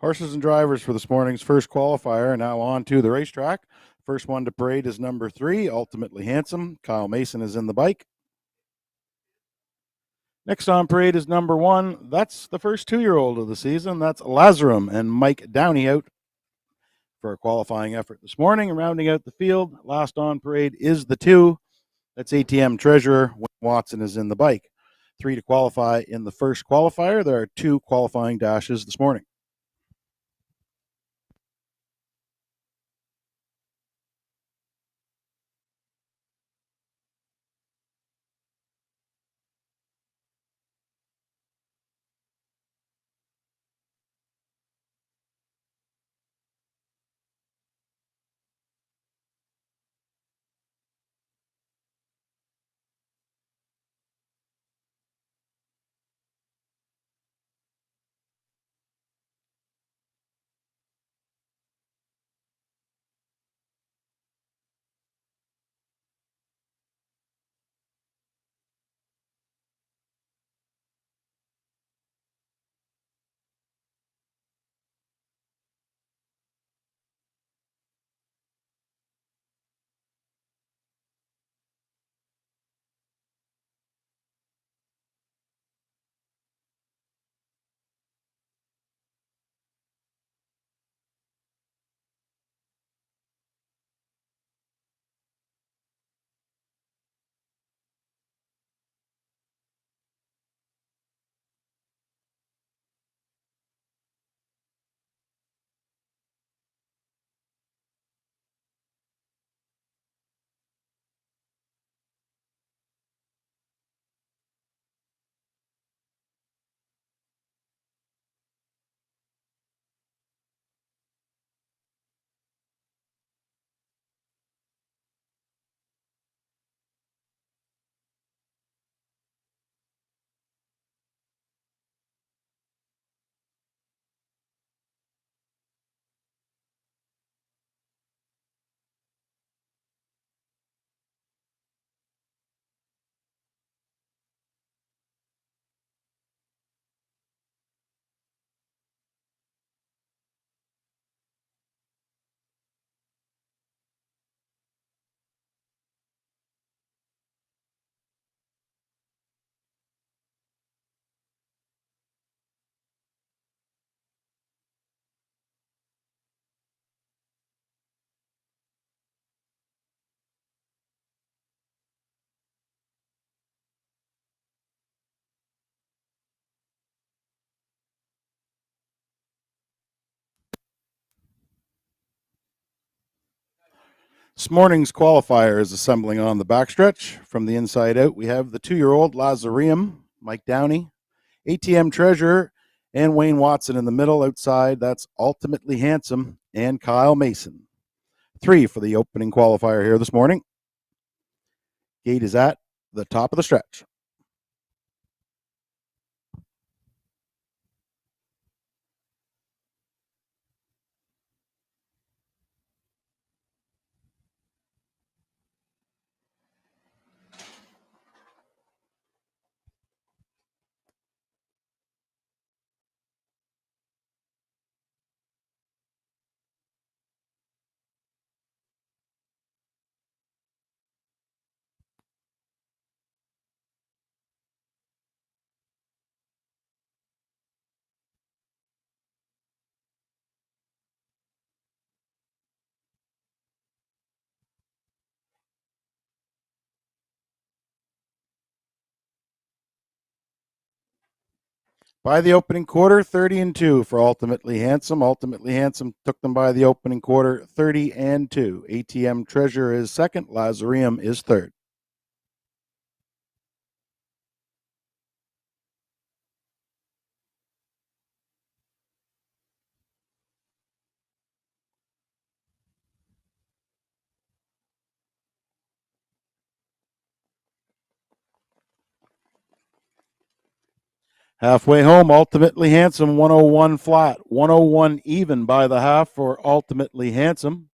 Horses and drivers for this morning's first qualifier. Now on to the racetrack. First one to parade is number 3, Ultimately Handsome. Kyle Mason is in the bike. Next on parade is number 1. That's the first 2-year-old of the season. That's Lazarum and Mike Downey out for a qualifying effort this morning. Rounding out the field, last on parade is the 2. That's ATM Treasurer. Wayne Watson is in the bike. 3 to qualify in the first qualifier. There are 2 qualifying dashes this morning. This morning's qualifier is assembling on the backstretch. From the inside out, we have the 2-year-old Lazarum, Mike Downey, ATM Treasurer, and Wayne Watson in the middle. Outside, that's Ultimately Handsome and Kyle Mason. 3 for the opening qualifier here this morning. Gate is at the top of the stretch. By the opening quarter, 30-2 for Ultimately Handsome. Ultimately Handsome took them by the opening quarter, 30-2. ATM Treasure is second. Lazarum is third. Halfway home, Ultimately Handsome, 101 flat, 101 even by the half for Ultimately Handsome.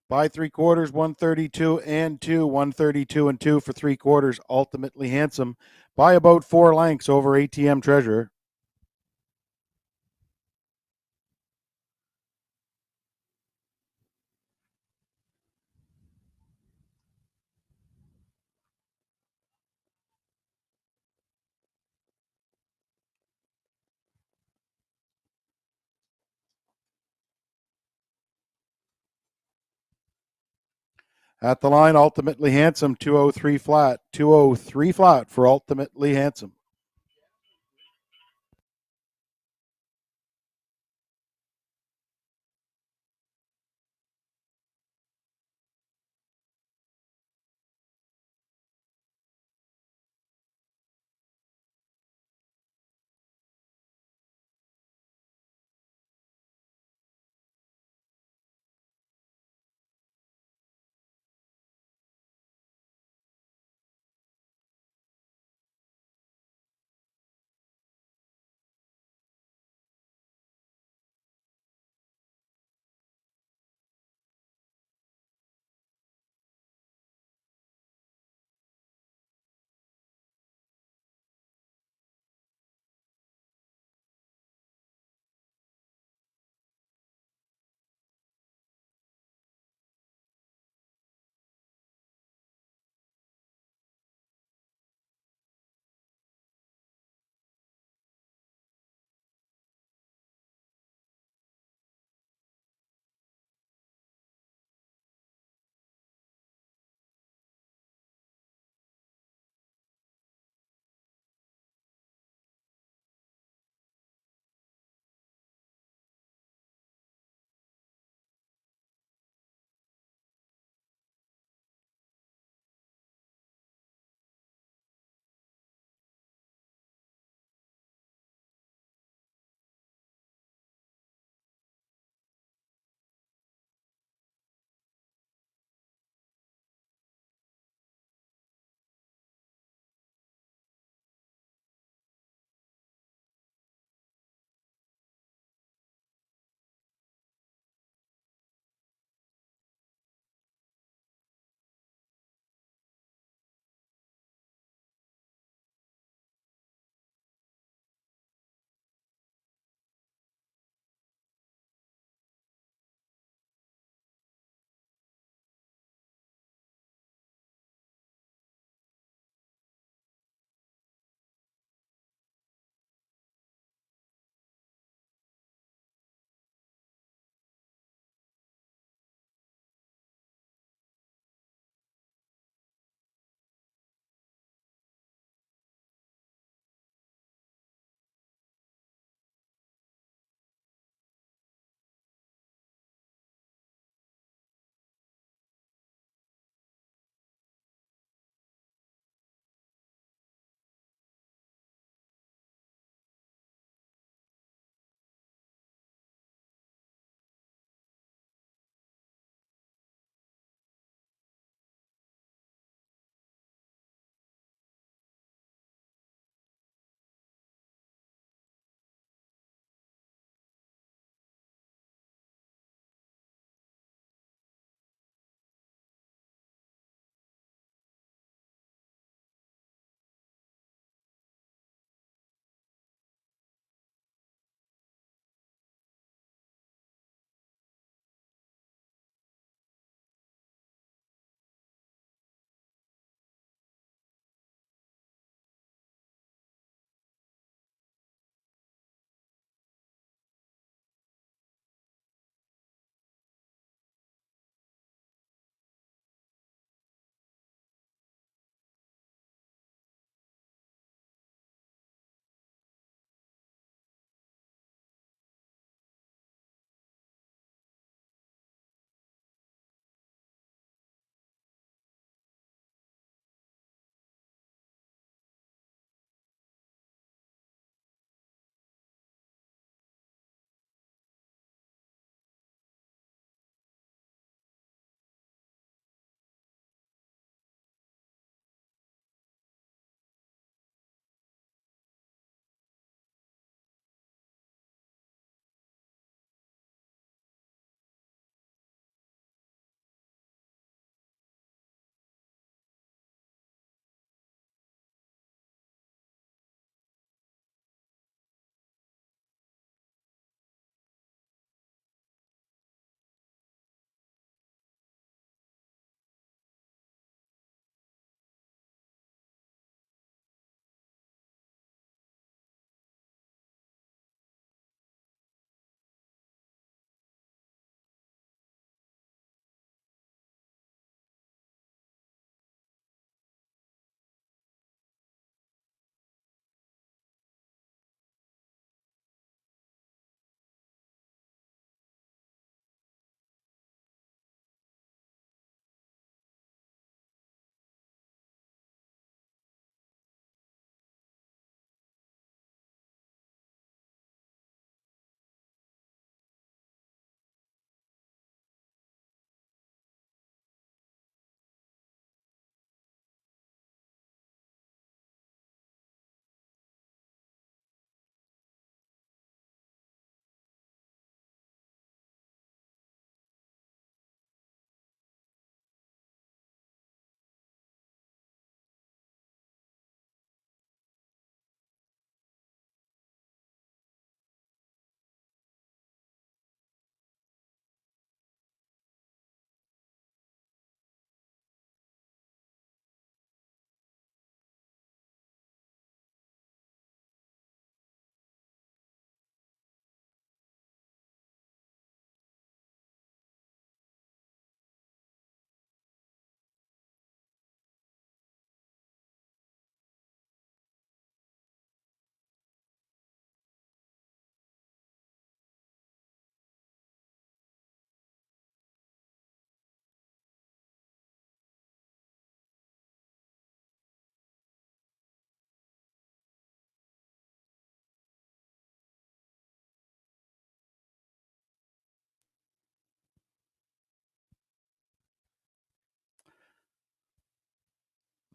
By 3/4, 132 and 2, 132 and 2 for 3/4, ultimately handsome by about 4 lengths over ATM Treasure. At the line, ultimately handsome, 203 flat, 203 flat for ultimately handsome.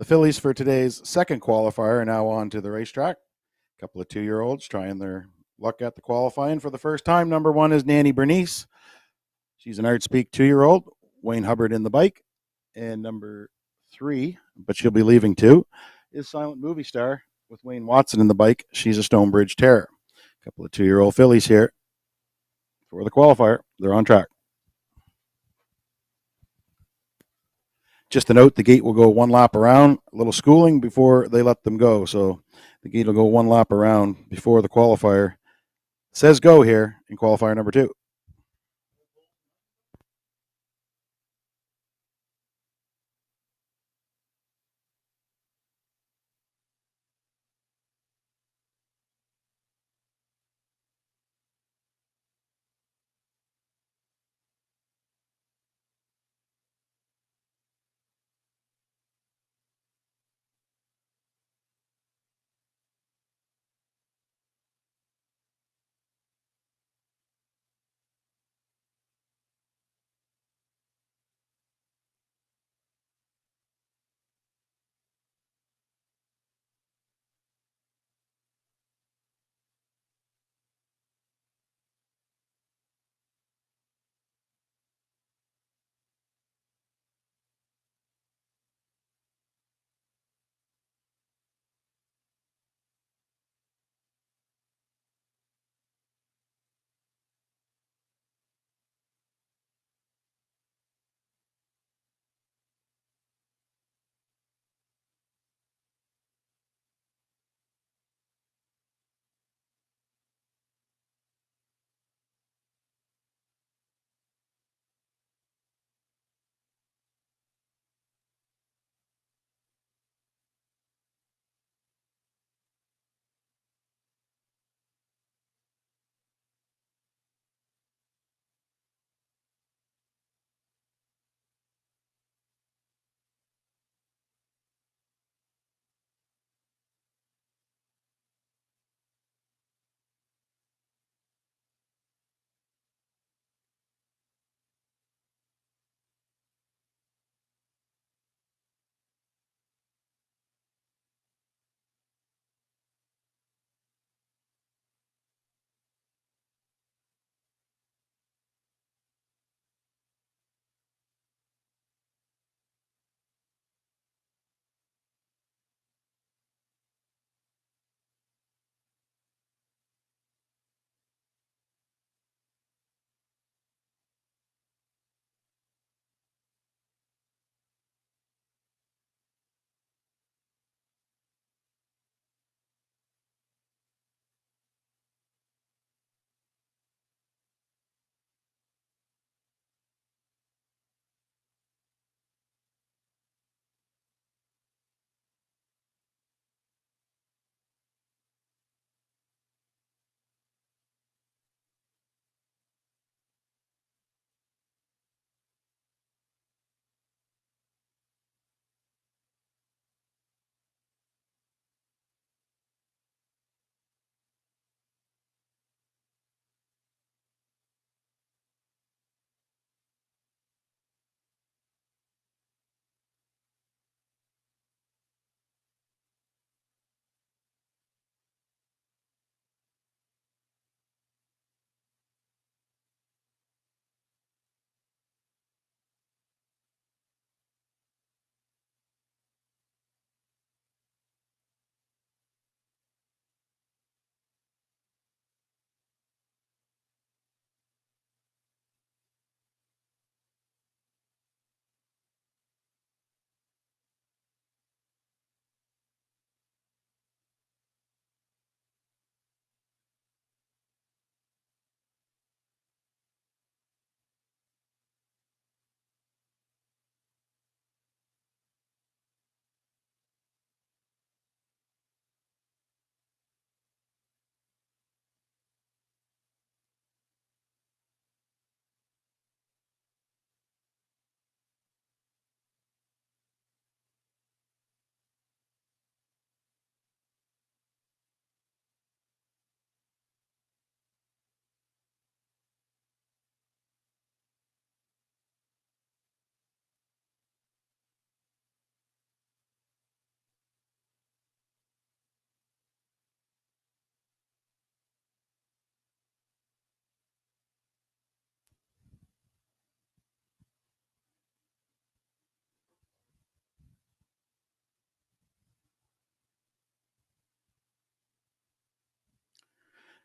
The fillies for today's second qualifier are now on to the racetrack. A couple of 2-year-olds trying their luck at the qualifying for the first time. Number 1 is Nanny Bernice. She's an Art Speak 2-year-old. Wayne Hubbard in the bike. And number 3, but she'll be leaving too, is Silent Movie Star with Wayne Watson in the bike. She's a Stonebridge Terror. A couple of 2-year-old fillies here for the qualifier. They're on track. Just a note, the gate will go one lap around, a little schooling before they let them go. So the gate will go one lap around before the qualifier says go here in qualifier number 2.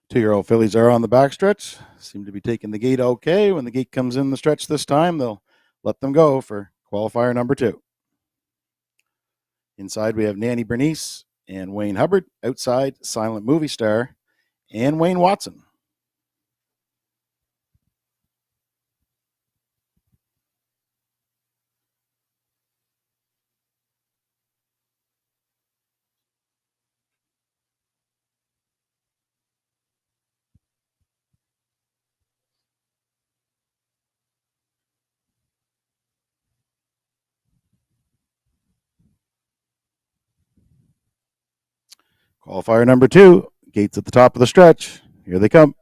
2-year-old fillies are on the backstretch. Seem to be taking the gate okay. When the gate comes in the stretch this time, they'll let them go for qualifier number 2. Inside, we have Nanny Bernice and Wayne Hubbard. Outside, Silent Movie Star and Wayne Watson. Qualifier number 2. Gates at the top of the stretch. Here they come.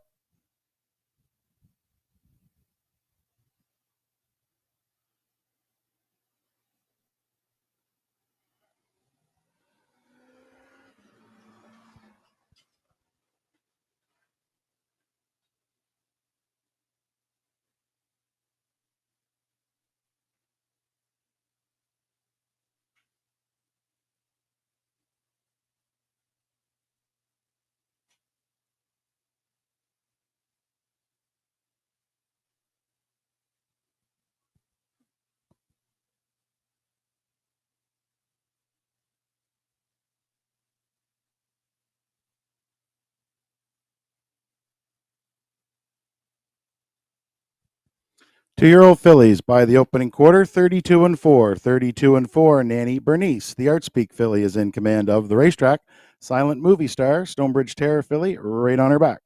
Two-year-old fillies by the opening quarter, 32-4, 32-4. Nanny Bernice, the Artspeak filly, is in command of the racetrack. Silent Movie Star, Stonebridge Terror filly, right on her back.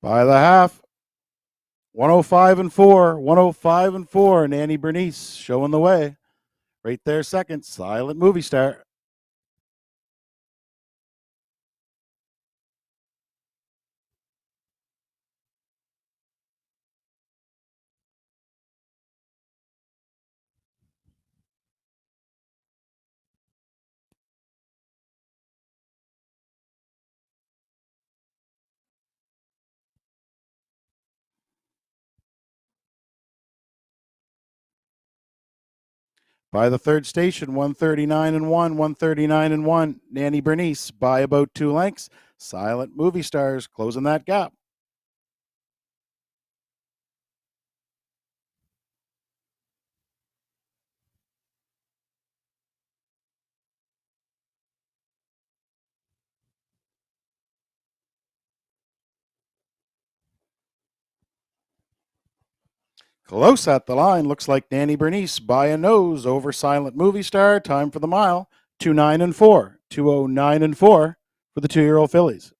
By the half, 105-4, 105-4. Nanny Bernice showing the way. Right there, second, Silent Movie Star. By the third station, 139-1, 139-1. Nanny Bernice by about 2 lengths. Silent Movie Stars closing that gap. Close at the line. Looks like Nanny Bernice by a nose over Silent Movie Star. Time for the mile. 2-9-4. 209-4 for the 2-year-old fillies.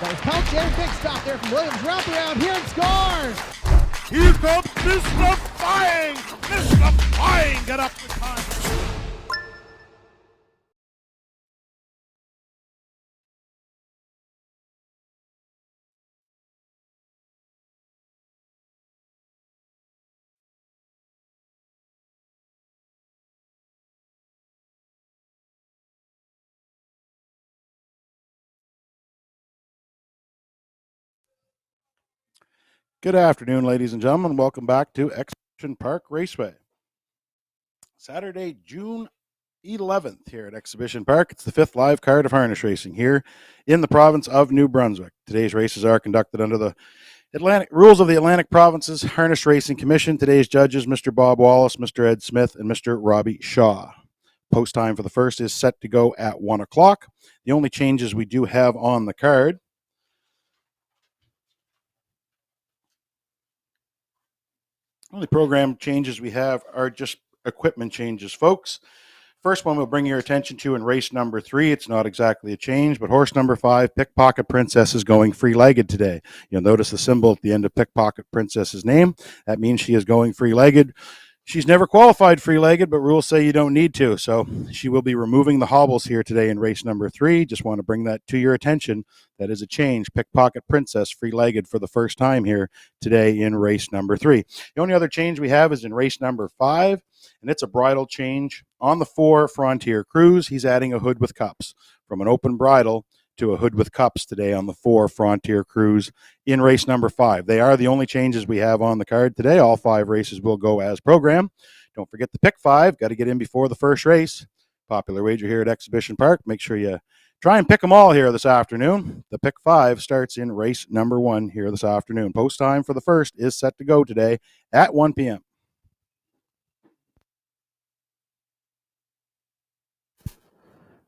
That was Pouch and big stop there from Williams. Wrap around here and scores! Here comes Mr. Flying! Mr. Flying, get up the time! Good afternoon, ladies and gentlemen. Welcome back to Exhibition Park Raceway. Saturday, June 11th here at Exhibition Park. It's the 5th live card of harness racing here in the province of New Brunswick. Today's races are conducted under the rules of the Atlantic Provinces Harness Racing Commission. Today's judges, Mr. Bob Wallace, Mr. Ed Smith, and Mr. Robbie Shaw. Post time for the first is set to go at 1 o'clock. The only changes we do have on the card only program changes we have are just equipment changes, folks. First one we'll bring your attention to in race number 3. It's not exactly a change, but horse number 5, Pickpocket Princess, is going free-legged today. You'll notice the symbol at the end of Pickpocket Princess's name. That means she is going free-legged. She's never qualified free-legged, but rules say you don't need to. So she will be removing the hobbles here today in race number 3. Just want to bring that to your attention. That is a change. Pickpocket Princess free-legged for the first time here today in race number 3. The only other change we have is in race number 5, and it's a bridle change. On the 4 Frontier Cruise, he's adding a hood with cups from an open bridle to a hood with cups today on the 4 Frontier Cruise in race number 5. They are the only changes we have on the card today. All 5 races will go as programmed. Don't forget the pick 5. Got to get in before the first race. Popular wager here at Exhibition Park. Make sure you try and pick them all here this afternoon. The pick 5 starts in race number 1 here this afternoon. Post time for the first is set to go today at 1 p.m.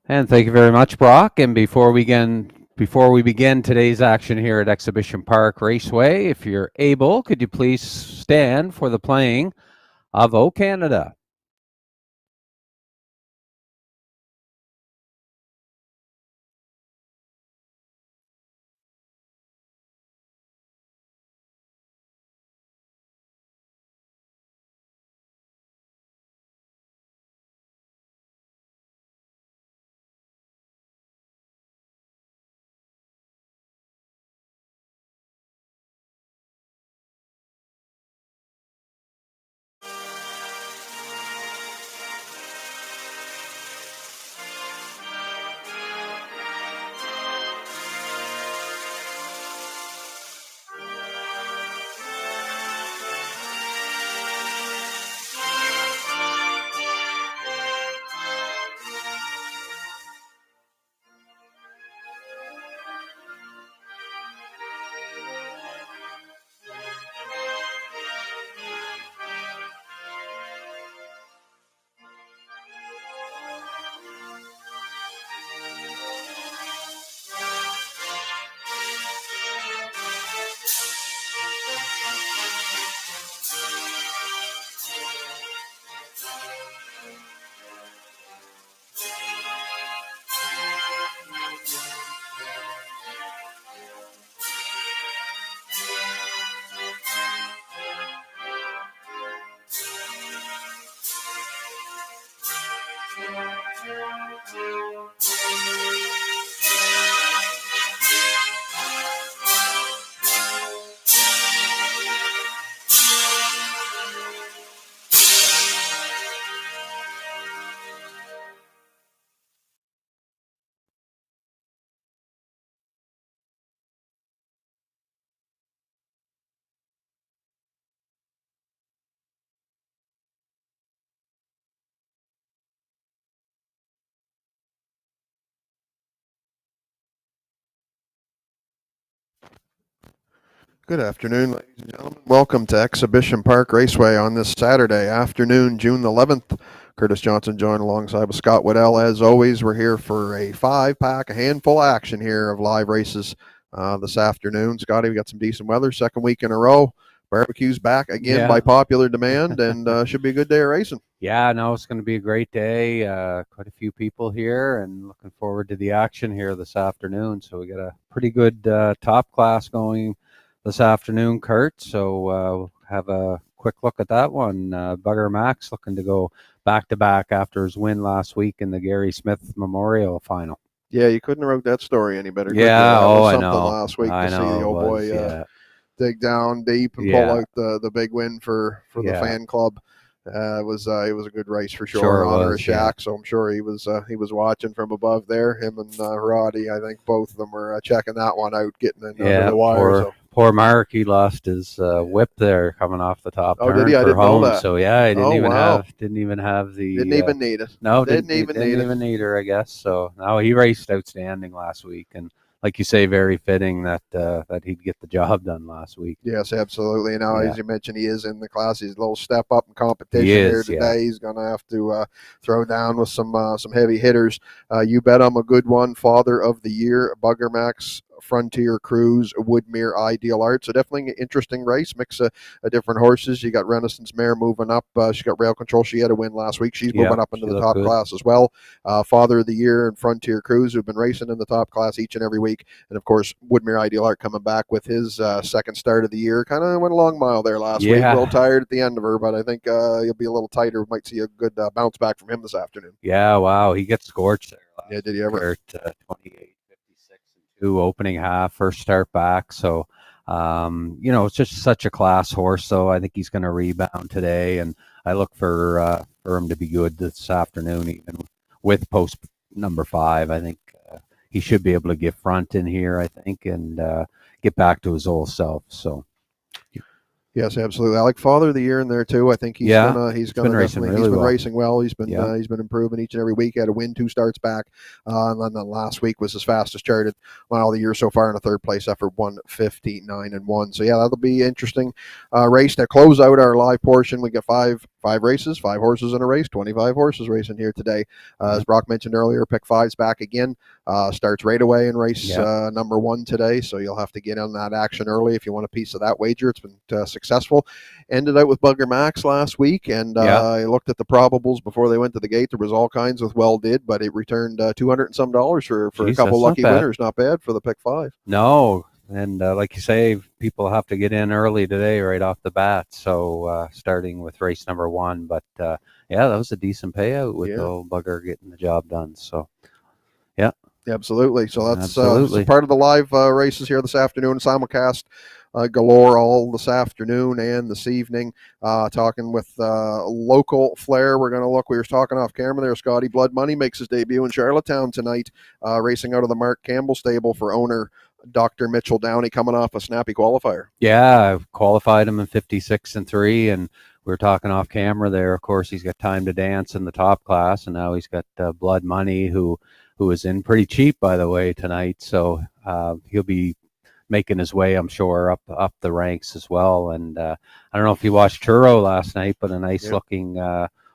And thank you very much, Brock. And before we begin today's action here at Exhibition Park Raceway, if you're able, could you please stand for the playing of O Canada? Good afternoon, ladies and gentlemen. Welcome to Exhibition Park Raceway on this Saturday afternoon, June 11th. Curtis Johnson joined alongside with Scott Waddell. As always, we're here for a 5-pack, a handful of action here of live races this afternoon. Scotty, we got some decent weather, second week in a row. Barbecue's back again Yeah. by popular demand, and should be a good day of racing. Yeah, no, it's going to be a great day. Quite a few people here, and looking forward to the action here this afternoon. So we got a pretty good top class going this afternoon, Kurt. So we'll have a quick look at that one. Bugger Max looking to go back-to-back after his win last week in the Gary Smith Memorial Final. Yeah, you couldn't have wrote that story any better. Yeah, that was I something know. last week I to see know the it old was, boy yeah. dig down deep and Yeah. pull out the big win for the Yeah. fan club. It was a good race for sure, Sure in honor was, of yeah. Shaq. So I'm sure he was watching from above there. Him and Roddy, I think both of them were checking that one out, getting in under the wire. Poor Mark, he lost his whip there coming off the top Oh, turn did he? I for didn't know home. that. So yeah, he didn't Oh, even wow. have didn't even have the Didn't even need it. no, Didn't even need her, I guess. So no, he raced outstanding last week, and like you say, very fitting that that he'd get the job done last week. Yes, absolutely. Now, Yeah. as you mentioned, he is in the class. He's a little step up in competition He here is, today. yeah. He's going to have to throw down with some heavy hitters. You bet him a good one. Father of the Year, Bugger Max, Frontier Cruise, Woodmere Ideal Art. So definitely an interesting race. Mix of different horses. You got Renaissance Mare moving up. She got Rail Control. She had a win last week. She's moving up into she the looked top good. class as well. Father of the Year and Frontier Cruise, who've been racing in the top class each and every week. And of course, Woodmere Ideal Art coming back with his second start of the year. Kind of went a long mile there last week. A little tired at the end of her, but I think he'll be a little tighter. We might see a good bounce back from him this afternoon. Yeah, wow, he gets scorched there. Yeah, did he ever? 28, 56, and 2 opening half, first start back. So, it's just such a class horse. So I think he's going to rebound today, and I look for him to be good this afternoon, even with post number 5. I think he should be able to get front in here, I think, and get back to his old self. So. Yes, absolutely. I like Father of the Year in there too. I think he's gonna definitely he's been racing well. He's been improving each and every week. He had a win 2 starts back, and then the last week was his fastest charted mile of the year so far in a third place effort, 1:59.1. So yeah, that'll be interesting race. Now close out our live portion. We got five races, 5 horses in a race, 25 horses racing here today. As Brock mentioned earlier, Pick 5's back again. Starts right away in race number 1 today, so you'll have to get on that action early if you want a piece of that wager. It's been successful. Ended out with Bugger Max last week, and I looked at the probables before they went to the gate. There was all kinds with well did, but it returned $200 and some for a couple lucky winners. Not bad for the Pick 5. No, and like you say, people have to get in early today right off the bat. So starting with race number 1, but that was a decent payout with the old Bugger getting the job done. So absolutely. So that's part of the live races here this afternoon. Simulcast galore all this afternoon and this evening. Talking with local flair. We're going to look. We were talking off camera there. Scotty Blood Money makes his debut in Charlottetown tonight, racing out of the Mark Campbell stable for owner Dr. Mitchell Downey, coming off a snappy qualifier. Yeah, I've qualified him in 56 and 3, and we were talking off camera there. Of course, he's got Time to Dance in the top class, and now he's got Blood Money, who is in pretty cheap, by the way, tonight. So he'll be making his way, I'm sure, up the ranks as well. And I don't know if you watched Churro last night, but a nice looking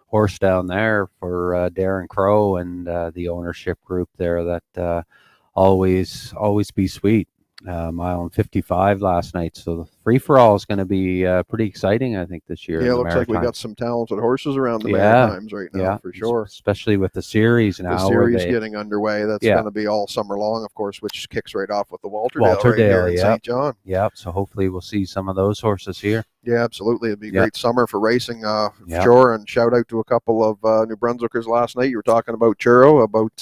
horse down there for Darren Crow and the ownership group there that always be sweet. Mile and 55 last night. So the free-for-all is going to be pretty exciting, I think, this year. Yeah, it looks like we got some talented horses around the Maritimes right now, for sure. Especially with the series now. The series getting underway. That's going to be all summer long, of course, which kicks right off with the Walterdale right here in St. John. Yeah, so hopefully we'll see some of those horses here. Yeah, absolutely. It'd be a great summer for racing, sure. And shout out to a couple of New Brunswickers last night. You were talking about Churro, about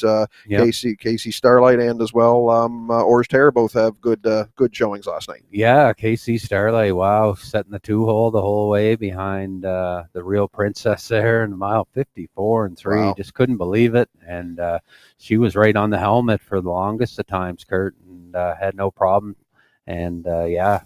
Casey Starlight, and as well Ors Terror both have good showings last night. Yeah, Casey Starlight, wow, setting the 2-hole the whole way behind the Real Princess there in mile 54 and 3. Wow. Just couldn't believe it. And she was right on the helmet for the longest of times, Kurt, and had no problem. And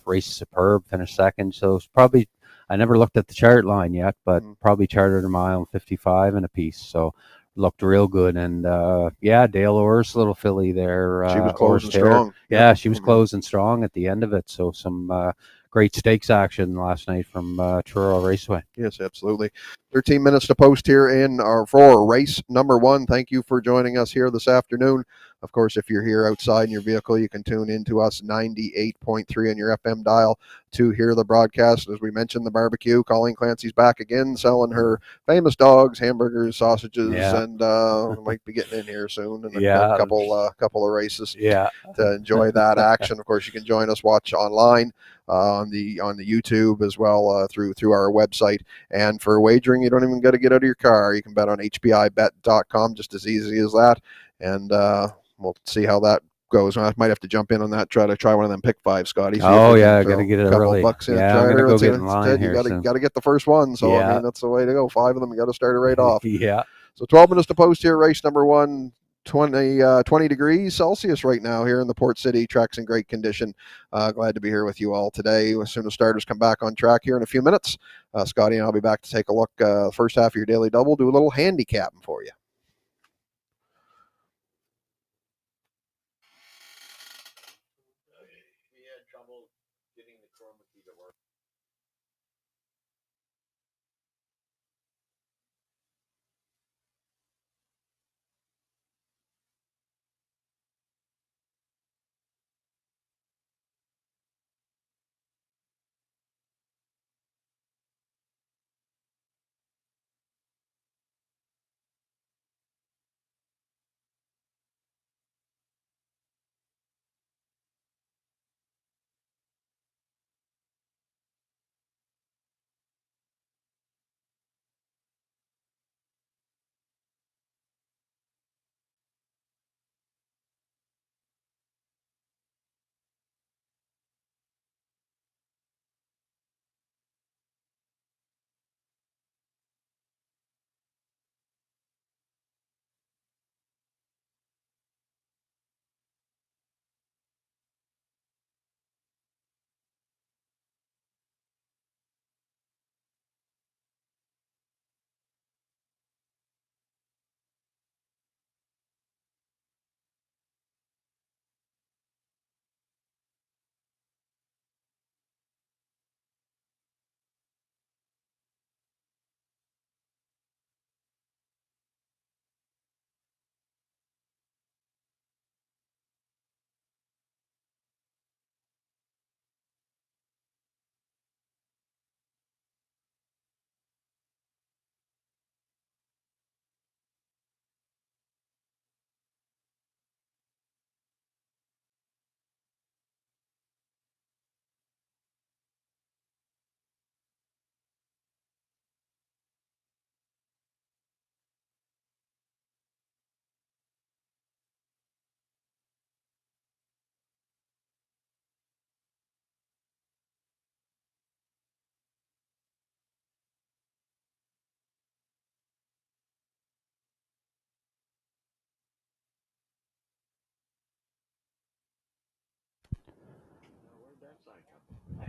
race superb, finished second. So it's probably, I never looked at the chart line yet, but probably charted a mile and 55 and a piece. So looked real good. And Dale Orr's little filly there. She was closing strong. Yeah, she was closing strong at the end of it. So some great stakes action last night from Truro Raceway. Yes, absolutely. 13 minutes to post here for race number 1. Thank you for joining us here this afternoon. Of course, if you're here outside in your vehicle, you can tune in to us 98.3 on your FM dial to hear the broadcast. As we mentioned, the barbecue. Colleen Clancy's back again, selling her famous dogs, hamburgers, sausages, and might be getting in here soon in a couple of races to enjoy that action. Of course, you can join us, watch online on the YouTube as well through our website. And for wagering, you don't even got to get out of your car. You can bet on hbibet.com, just as easy as that. And we'll see how that goes. I might have to jump in on that. Try one of them pick five, Scotty. Oh yeah, got to get it early. Bucks in. Yeah, I'm gonna go get in line here. You got to get the first one. So I mean, that's the way to go. 5 of them, you got to start it right off. Yeah. So 12 minutes to post here. Race number 1. 20 degrees Celsius right now here in the Port City. Track's in great condition. Glad to be here with you all today. As soon as starters come back on track here in a few minutes, Scotty and I'll be back to take a look first half of your daily double, do a little handicapping for you.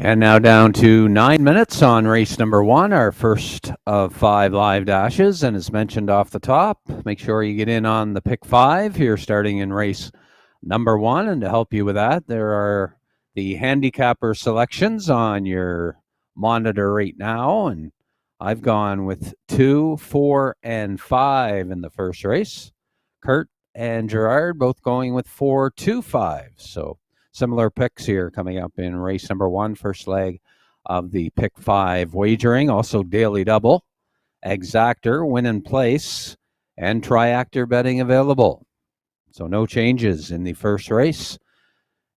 And now down to 9 minutes on race number 1, our first of 5 live dashes. And as mentioned off the top, make sure you get in on the pick 5 here starting in race number 1. And to help you with that, there are the handicapper selections on your monitor right now. And I've gone with 2, 4, and 5 in the first race. Kurt and Gerard both going with 4, 2, 5. So similar picks here coming up in race number 1, first leg of the pick 5 wagering. Also daily double, exactor, win in place, and triactor betting available. So no changes in the first race.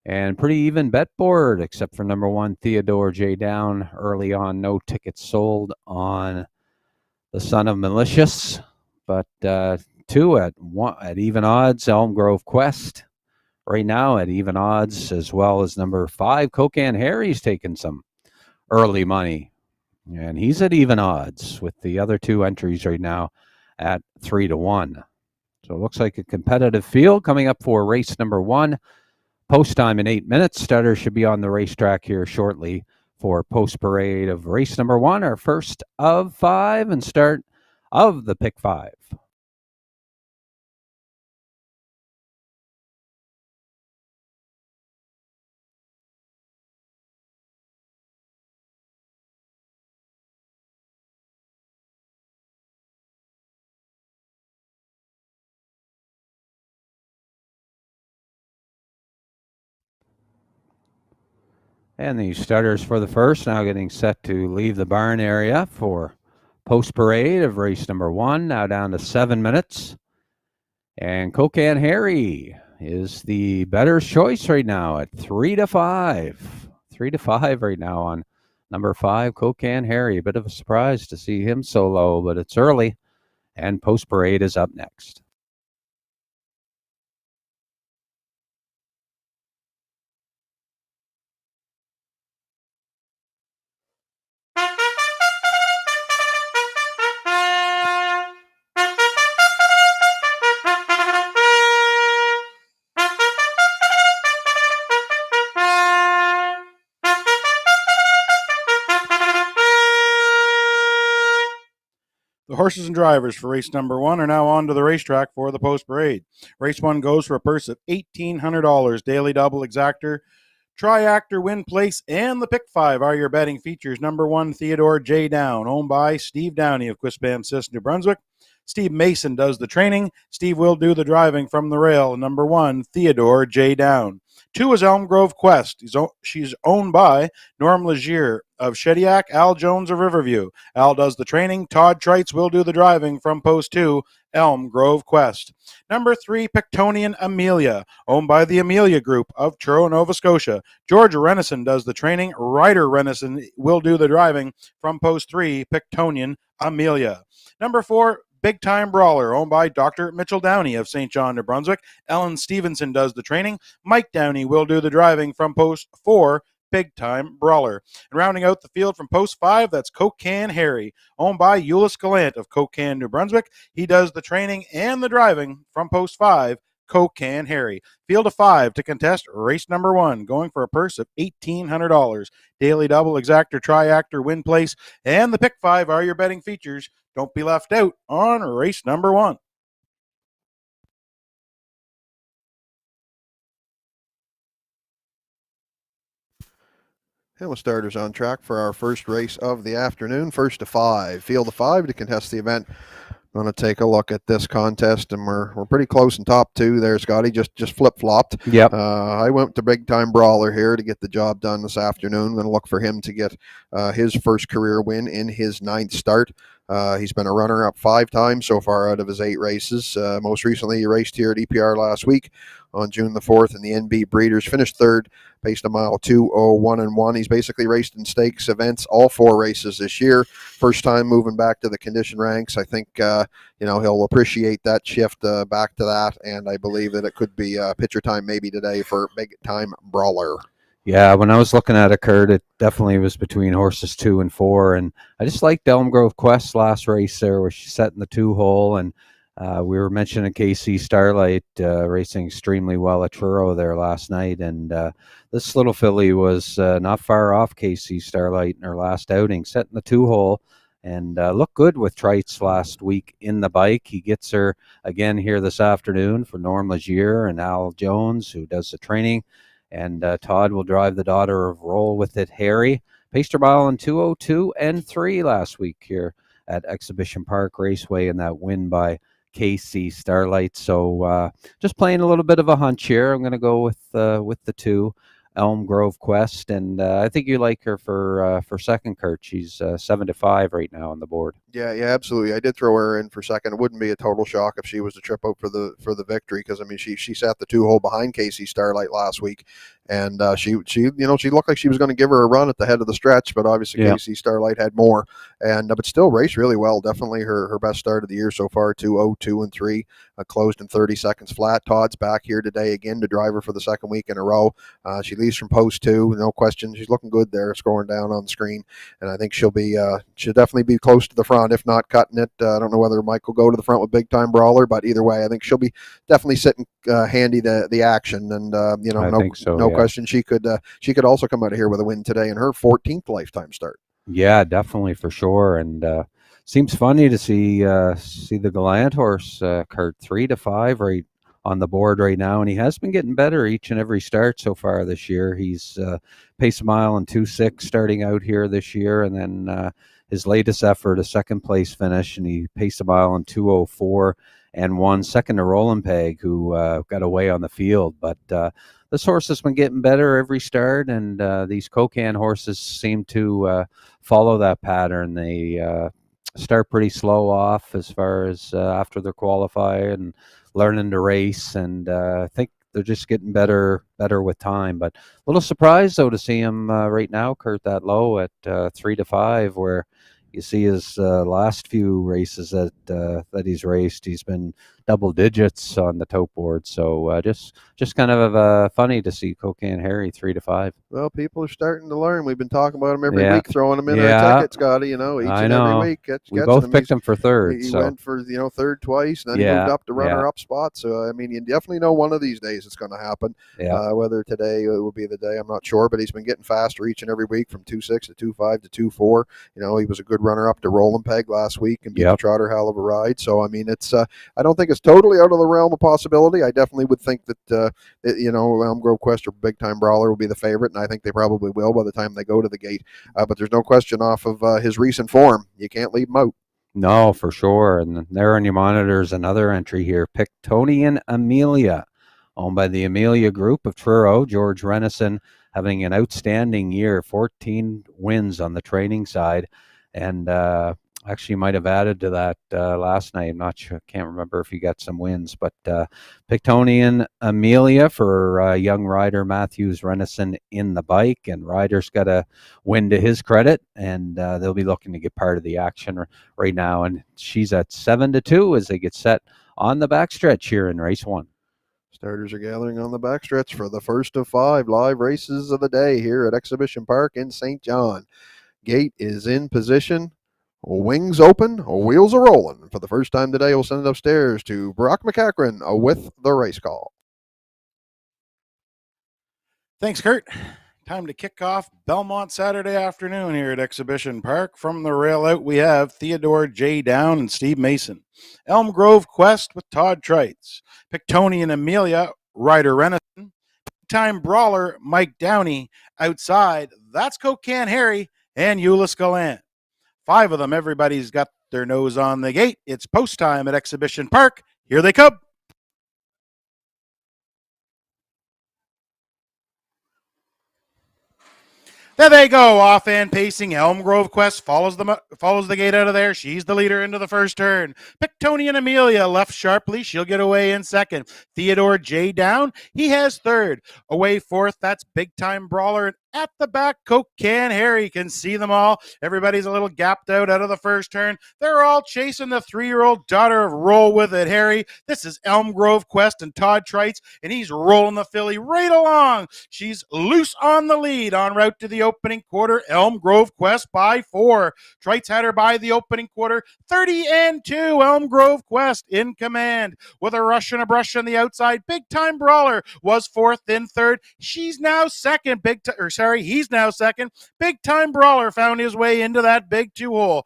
And pretty even bet board, except for number 1, Theodore J. Down. Early on, no tickets sold on the Son of Malicious. But 2 at even odds, Elm Grove Quest. Right now at even odds, as well as number 5, Cocan Harry's taking some early money. And he's at even odds with the other 2 entries right now at 3-1. So it looks like a competitive field coming up for race number 1. Post time in 8 minutes. Starter should be on the racetrack here shortly for post parade of race number 1, our first of 5 and start of the pick 5. And the starters for the first now getting set to leave the barn area for post parade of race number 1, now down to 7 minutes. And Cocan Harry is the better choice right now at 3-5. 3-5 right now on number 5, Cocan Harry. A bit of a surprise to see him so low, but it's early. And post parade is up next. The horses and drivers for race number 1 are now on to the racetrack for the post parade. Race 1 goes for a purse of $1,800. Daily double exactor, triactor, win place, and the pick 5 are your betting features. Number 1, Theodore J. Down, owned by Steve Downey of Quispamsis, New Brunswick. Steve Mason does the training. Steve will do the driving from the rail. Number 1, Theodore J. Down. 2 is Elm Grove Quest. She's owned by Norm Legier of Shediac, Al Jones of Riverview. Al does the training. Todd Trites will do the driving from post 2, Elm Grove Quest. Number 3, Pictonian Amelia, owned by the Amelia Group of Truro, Nova Scotia. George Renison does the training. Ryder Renison will do the driving from post 3, Pictonian Amelia. Number 4, Big Time Brawler, owned by Dr. Mitchell Downey of St. John, New Brunswick. Ellen Stevenson does the training. Mike Downey will do the driving from post 4, Big Time Brawler. And rounding out the field from post 5, that's Cocan Harry, owned by Euless Gallant of Cocan, New Brunswick. He does the training and the driving from post 5, Cocan Harry. Field of 5 to contest race number 1, going for a purse of $1,800. Daily double, exactor, triactor, win place, and the pick 5 are your betting features. Don't be left out on race number 1. And with starters on track for our first race of the afternoon, first to 5. Field of 5 to contest the event. Going to take a look at this contest, and we're pretty close in top 2 there, Scotty. Just flip-flopped. Yep. I went to Big Time Brawler here to get the job done this afternoon. Going to look for him to get his first career win in his 9th start. He's been a runner-up 5 times so far out of his 8 races. Most recently, he raced here at EPR last week on June the 4th in the NB Breeders. Finished 3rd, paced a mile 2:01.1. He's basically raced in stakes events all 4 races this year. First time moving back to the condition ranks. I think he'll appreciate that shift back to that, and I believe that it could be picture time maybe today for Big Time Brawler. Yeah, when I was looking at it, Kurt, it definitely was between horses 2 and 4, and I just liked Elm Grove Quest last race there, where she set in the 2-hole, and we were mentioning KC Starlight racing extremely well at Truro there last night, and this little filly was not far off KC Starlight in her last outing, set in the 2-hole, and looked good with Trites last week in the bike. He gets her again here this afternoon for Norm Legier and Al Jones, who does the training. And Todd will drive the daughter of Roll With It, Harry. Paced her mile in 2:02 and 3 last week here at Exhibition Park Raceway in that win by KC Starlight. So just playing a little bit of a hunch here. I'm going to go with the 2, Elm Grove Quest, and I think you like her for second, Kurt. She's 7-5 right now on the board. Yeah, absolutely. I did throw her in for second. It wouldn't be a total shock if she was to trip out for the victory, because I mean she sat the 2-hole behind KC Starlight last week, and she looked like she was going to give her a run at the head of the stretch, but obviously KC Starlight had more, and but still raced really well. Definitely her best start of the year so far. 2:02 and 3, closed in 30 seconds flat. Todd's back here today again to drive her for the second week in a row. She leads from post 2, no question. She's looking good there, scoring down on the screen, and I think she'll definitely be close to the front, if not cutting it. I don't know whether Mike will go to the front with Big Time Brawler, but either way, I think she'll be definitely sitting handy the action, and no question she could also come out of here with a win today in her 14th lifetime start. Yeah, definitely, for sure. And seems funny to see the Gallant horse, Kurt, 3-5 right on the board right now, and he has been getting better each and every start so far this year. He's paced a mile in 2:06 starting out here this year, and then his latest effort, a second place finish, and he paced a mile in 2:04 and won, second to Roland Peg, who got away on the field. But this horse has been getting better every start, and these Cocan horses seem to follow that pattern. They start pretty slow off as far as after their qualifier and learning to race, and I think they're just getting better with time. But a little surprised though to see him right now, Kurt, that low at 3-5, where you see his last few races that he's raced, he's been double digits on the tote board. So just kind of funny to see Cocan Harry 3-5. Well, people are starting to learn. We've been talking about him every Yeah. week, throwing him in Yeah. our tickets, Scotty. You know, each I and know. every week. We Catching both him. picked him for third. He so went for third twice, and then he Yeah, moved up to yeah. runner-up spot. So I mean, you definitely know one of these days it's going to happen. Yeah. Whether today will be the day, I'm not sure. But he's been getting faster each and every week, from 2.6 to 2.5 to 2.4. You know, he was a good runner-up to Roland Peg last week and beat Yep. the Trotter hell of a ride. So I mean, it's I don't think it's totally out of the realm of possibility. I definitely would think that Elm Grove Quest or Big Time Brawler will be the favorite, and I think they probably will by the time they go to the gate. But there's no question off of his recent form, you can't leave him out. No, for sure. And there on your monitors, another entry here, Pictonian Amelia, owned by the Amelia Group of Truro. George Renison having an outstanding year, 14 wins on the training side, and actually might have added to that last night. I'm not sure, can't remember if he got some wins, but Pictonian Amelia for young rider Matthews Renison in the bike, and rider's got a win to his credit, and they'll be looking to get part of the action right now, and she's at 7-2 as they get set on the backstretch here in race 1. Starters are gathering on the backstretch for the first of 5 live races of the day here at Exhibition Park in St. John. Gate is in position. Wings open, wheels are rolling. For the first time today, we'll send it upstairs to Brock McCachran with the race call. Thanks, Kurt. Time to kick off Belmont Saturday afternoon here at Exhibition Park. From the rail out, we have Theodore J. Down and Steve Mason. Elm Grove Quest with Todd Trites. Pictonian Amelia, Ryder Renison. Time Brawler, Mike Downey. Outside, that's Cocan Harry and Euless Gallant. 5 of them, everybody's got their nose on the gate. It's post time at Exhibition Park. Here they come. There they go, off and pacing. Elm Grove Quest follows the gate out of there. She's the leader into the first turn. Pictonian Amelia left sharply. She'll get away in second. Theodore J. Down, he has third. Away fourth, that's Big Time Brawler. At the back, Cocan Harry can see them all. Everybody's a little gapped out of the first turn. They're all chasing the 3-year-old daughter of Roll With It, Harry. This is Elm Grove Quest and Todd Trites, and he's rolling the filly right along. She's loose on the lead en route to the opening quarter. Elm Grove Quest by 4. Trites had her by the opening quarter. 30-2. Elm Grove Quest in command with a rush and a brush on the outside. Big Time Brawler was fourth, then third. She's now second. He's now second. Big Time Brawler found his way into that big 2-hole.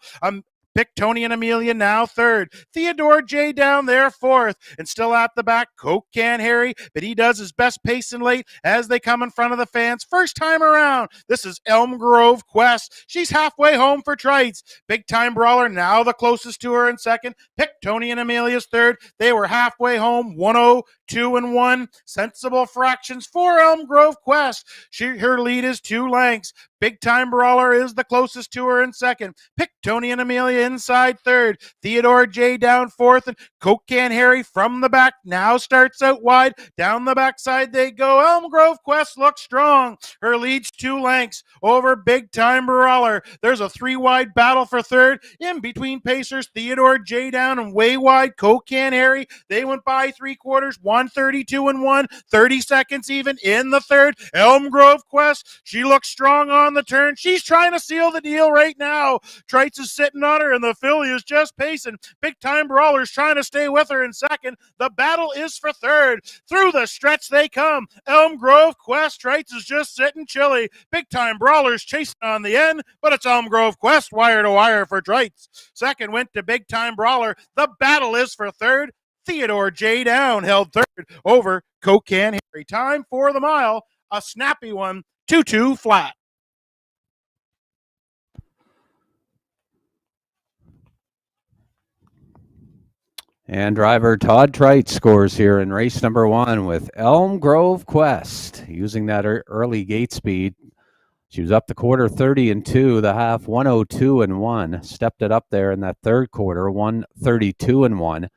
Pictonian Amelia now third. Theodore J. Down there fourth. And still at the back, Cocan Harry, but he does his best pacing late as they come in front of the fans. First time around, this is Elm Grove Quest. She's halfway home for Trites. Big Time Brawler now the closest to her in second. Pictonian Amelia's third. They were halfway home, 102-1. Sensible fractions for Elm Grove Quest. Her lead is 2 lengths. Big Time Brawler is the closest to her in second. Pictonian Amelia inside third. Theodore J. Down fourth. And Cocan Harry from the back now starts out wide. Down the backside they go. Elm Grove Quest looks strong. Her lead's 2 lengths over Big Time Brawler. There's a 3-wide battle for third. In between pacers, Theodore J. Down and way wide Cocan Harry. They went by 3/4, 132-1. 30 seconds even in the third. Elm Grove Quest, she looks strong on the turn. She's trying to seal the deal right now. Trites is sitting on her, and the filly is just pacing. Big Time Brawler's trying to stay with her in second. The battle is for third. Through the stretch they come. Elm Grove Quest, Trites is just sitting chilly. Big Time Brawler's chasing on the end, but it's Elm Grove Quest wire to wire for Trites. Second went to Big Time Brawler. The battle is for third. Theodore J. Down held third over Cocan Harry. Time for the mile, a snappy one, 2-2 flat. And driver Todd Trite scores here in race number 1 with Elm Grove Quest, using that early gate speed. She was up the quarter 30 and 2, the half 102 and 1. Stepped it up there in that third quarter, 132 and 1.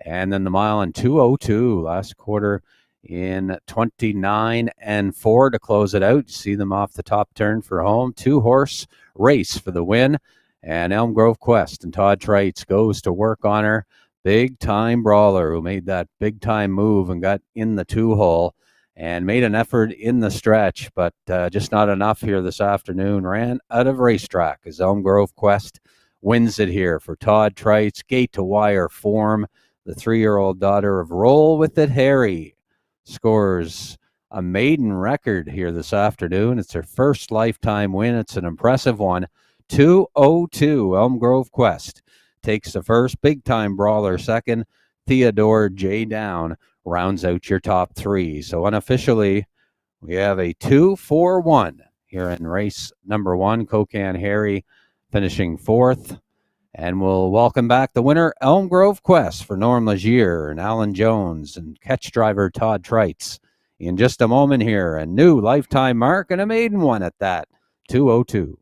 And then the mile in 202, last quarter in 29 and 4 to close it out. You see them off the top turn for home. 2-horse race for the win. And Elm Grove Quest and Todd Trites goes to work on her. Big time brawler who made that big time move and got in the 2-hole and made an effort in the stretch, but just not enough here this afternoon. Ran out of racetrack as Elm Grove Quest wins it here for Todd Trites. Gate to wire form. The 3-year-old daughter of Roll With It Harry scores a maiden record here this afternoon. It's her first lifetime win. It's an impressive one. 2:02. Elm Grove Quest takes the first. Big time brawler second. Theodore J. Down rounds out your top 3. So unofficially, we have a 2-4-1 here in race number 1. Kokan Harry finishing 4th. And we'll welcome back the winner, Elm Grove Quest, for Norm Legier and Alan Jones and catch driver Todd Trites in just a moment here. A new lifetime mark and a maiden one at that, 2:02.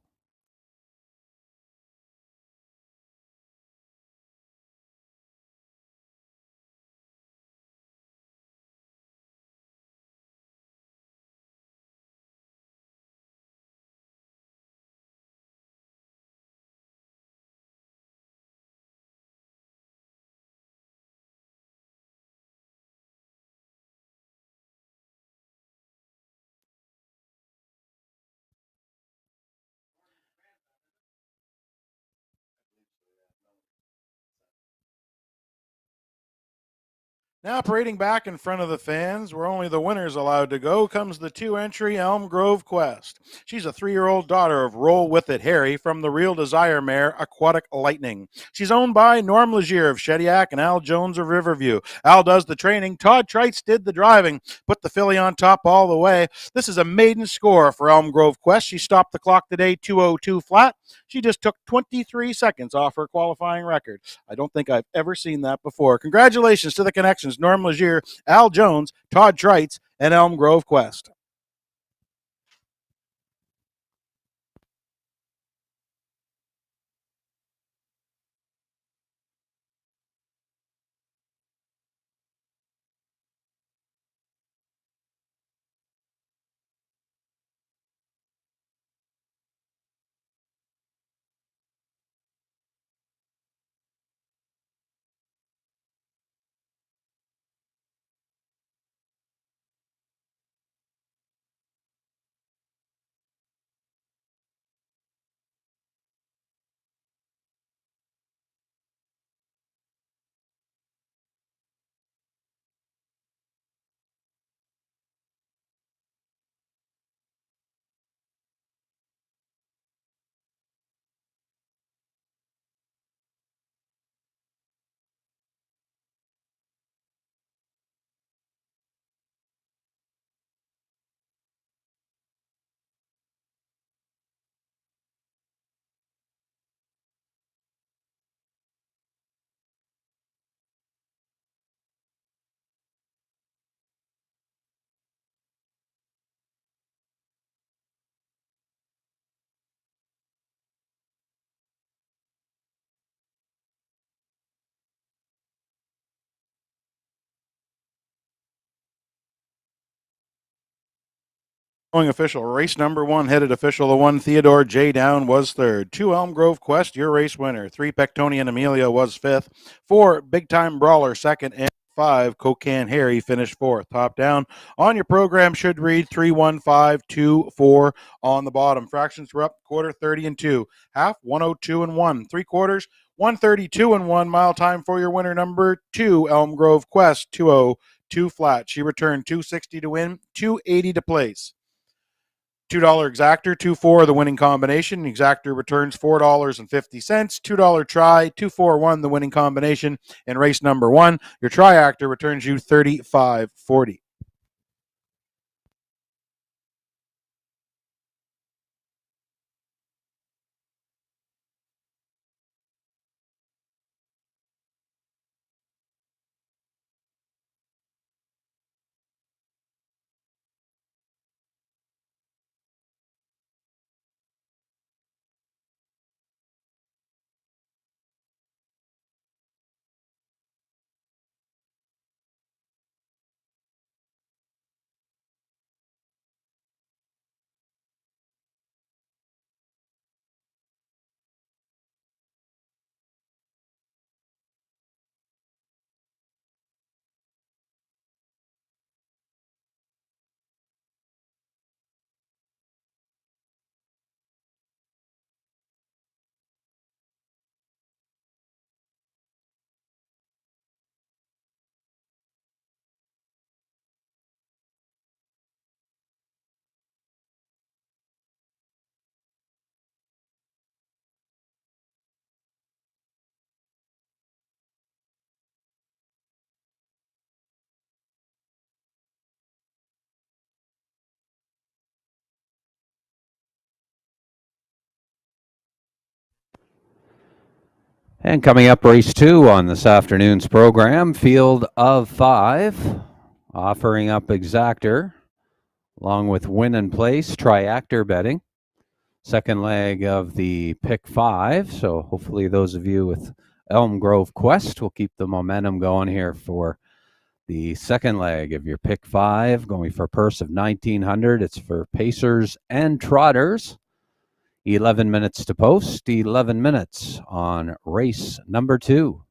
Now parading back in front of the fans, where only the winners allowed to go, comes the 2-entry Elm Grove Quest. She's a 3-year-old daughter of Roll With It Harry from the Real Desire mare Aquatic Lightning. She's owned by Norm Legier of Shediac and Al Jones of Riverview. Al does the training. Todd Trites did the driving. Put the filly on top all the way. This is a maiden score for Elm Grove Quest. She stopped the clock today 2:02 flat. She just took 23 seconds off her qualifying record. I don't think I've ever seen that before. Congratulations to the connections, Norm Legier, Al Jones, Todd Trites, and Elm Grove Quest. Official race number 1, headed official the 1, Theodore J. Down was 3rd. 2, Elm Grove Quest, your race winner. 3, Pectonian Amelia was 5th. 4, Big Time Brawler 2nd. And 5, Kokan Harry finished 4th. Top down on your program should read 3:15:24 on the bottom. Fractions were up quarter 30 and 2, half 102 and 1, 3 quarters 132 and 1. Mile time for your winner number 2, Elm Grove Quest, 2:02 flat. She returned 260 to win, 280 to place. $2 exactor, 2-4 the winning combination. Exactor returns $4.50. $2 try, 2-4-1 the winning combination. In race number 1, your triactor returns you $35.40. And coming up, race 2 on this afternoon's program, field of 5, offering up exactor, along with win and place, triactor betting. Second leg of the pick 5, so hopefully those of you with Elm Grove Quest will keep the momentum going here for the second leg of your pick 5, going for a purse of $1,900. It's for pacers and trotters. 11 minutes to post, 11 minutes on race number 2.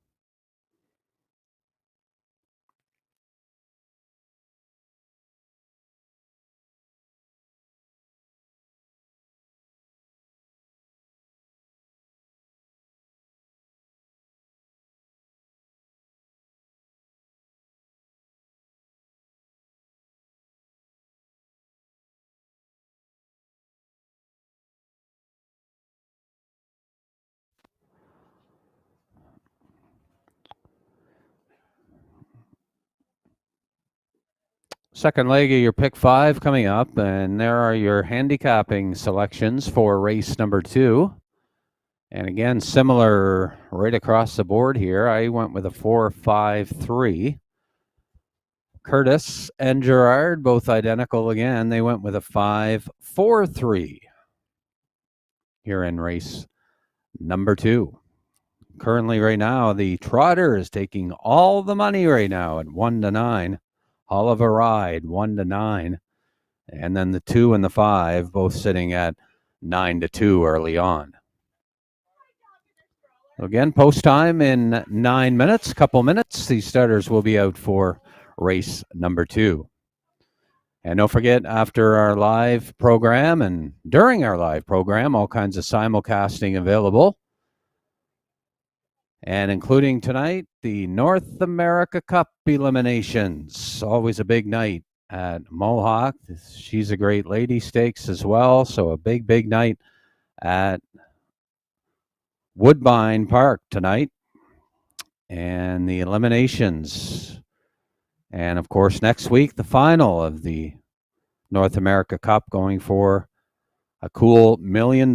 Second leg of your pick 5 coming up, and there are your handicapping selections for race number 2. And again, similar right across the board here. I went with a 4-5-3. Curtis and Gerard, both identical again. They went with a 5-4-3 here in race number 2. Currently, right now, the trotter is taking all the money right now at 1-9. Hall of a Ride, 1-9. And then the 2 and the 5 both sitting at 9-2 early on. Again, post time in 9 minutes, couple minutes. These starters will be out for race number 2. And don't forget, after our live program and during our live program, all kinds of simulcasting available. And including tonight, the North America Cup eliminations. Always a big night at Mohawk. She's a Great Lady Stakes as well. So a big, big night at Woodbine Park tonight. And the eliminations. And of course, next week, the final of the North America Cup, going for a cool $1 million.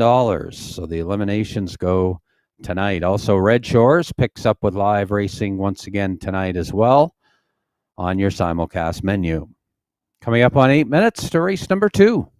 So the eliminations go tonight. Also, Red Shores picks up with live racing once again tonight as well on your simulcast menu. Coming up on 8 minutes to race number 2.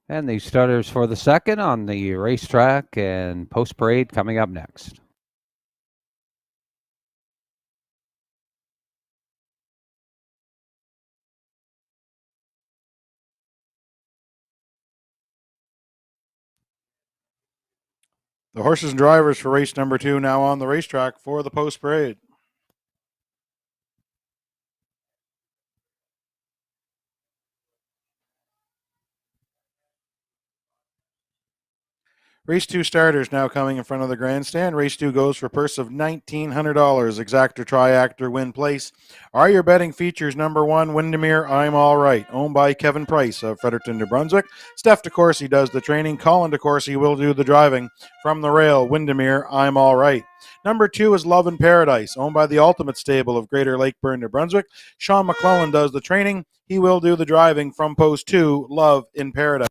And the starters for the second on the racetrack and post parade coming up next. The horses and drivers for race number 2 now on the racetrack for the post parade. Race 2 starters now coming in front of the grandstand. Race 2 goes for a purse of $1,900. Exactor, triactor, win place. Are your betting features? Number 1, Windermere, I'm All Right, owned by Kevin Price of Fredericton, New Brunswick. Steph DeCourcy does the training. Colin DeCourcy will do the driving. From the rail, Windermere, I'm All Right. Number 2 is Love in Paradise, owned by the Ultimate Stable of Greater Lakeburn, New Brunswick. Sean McClellan does the training. He will do the driving. From post 2, Love in Paradise.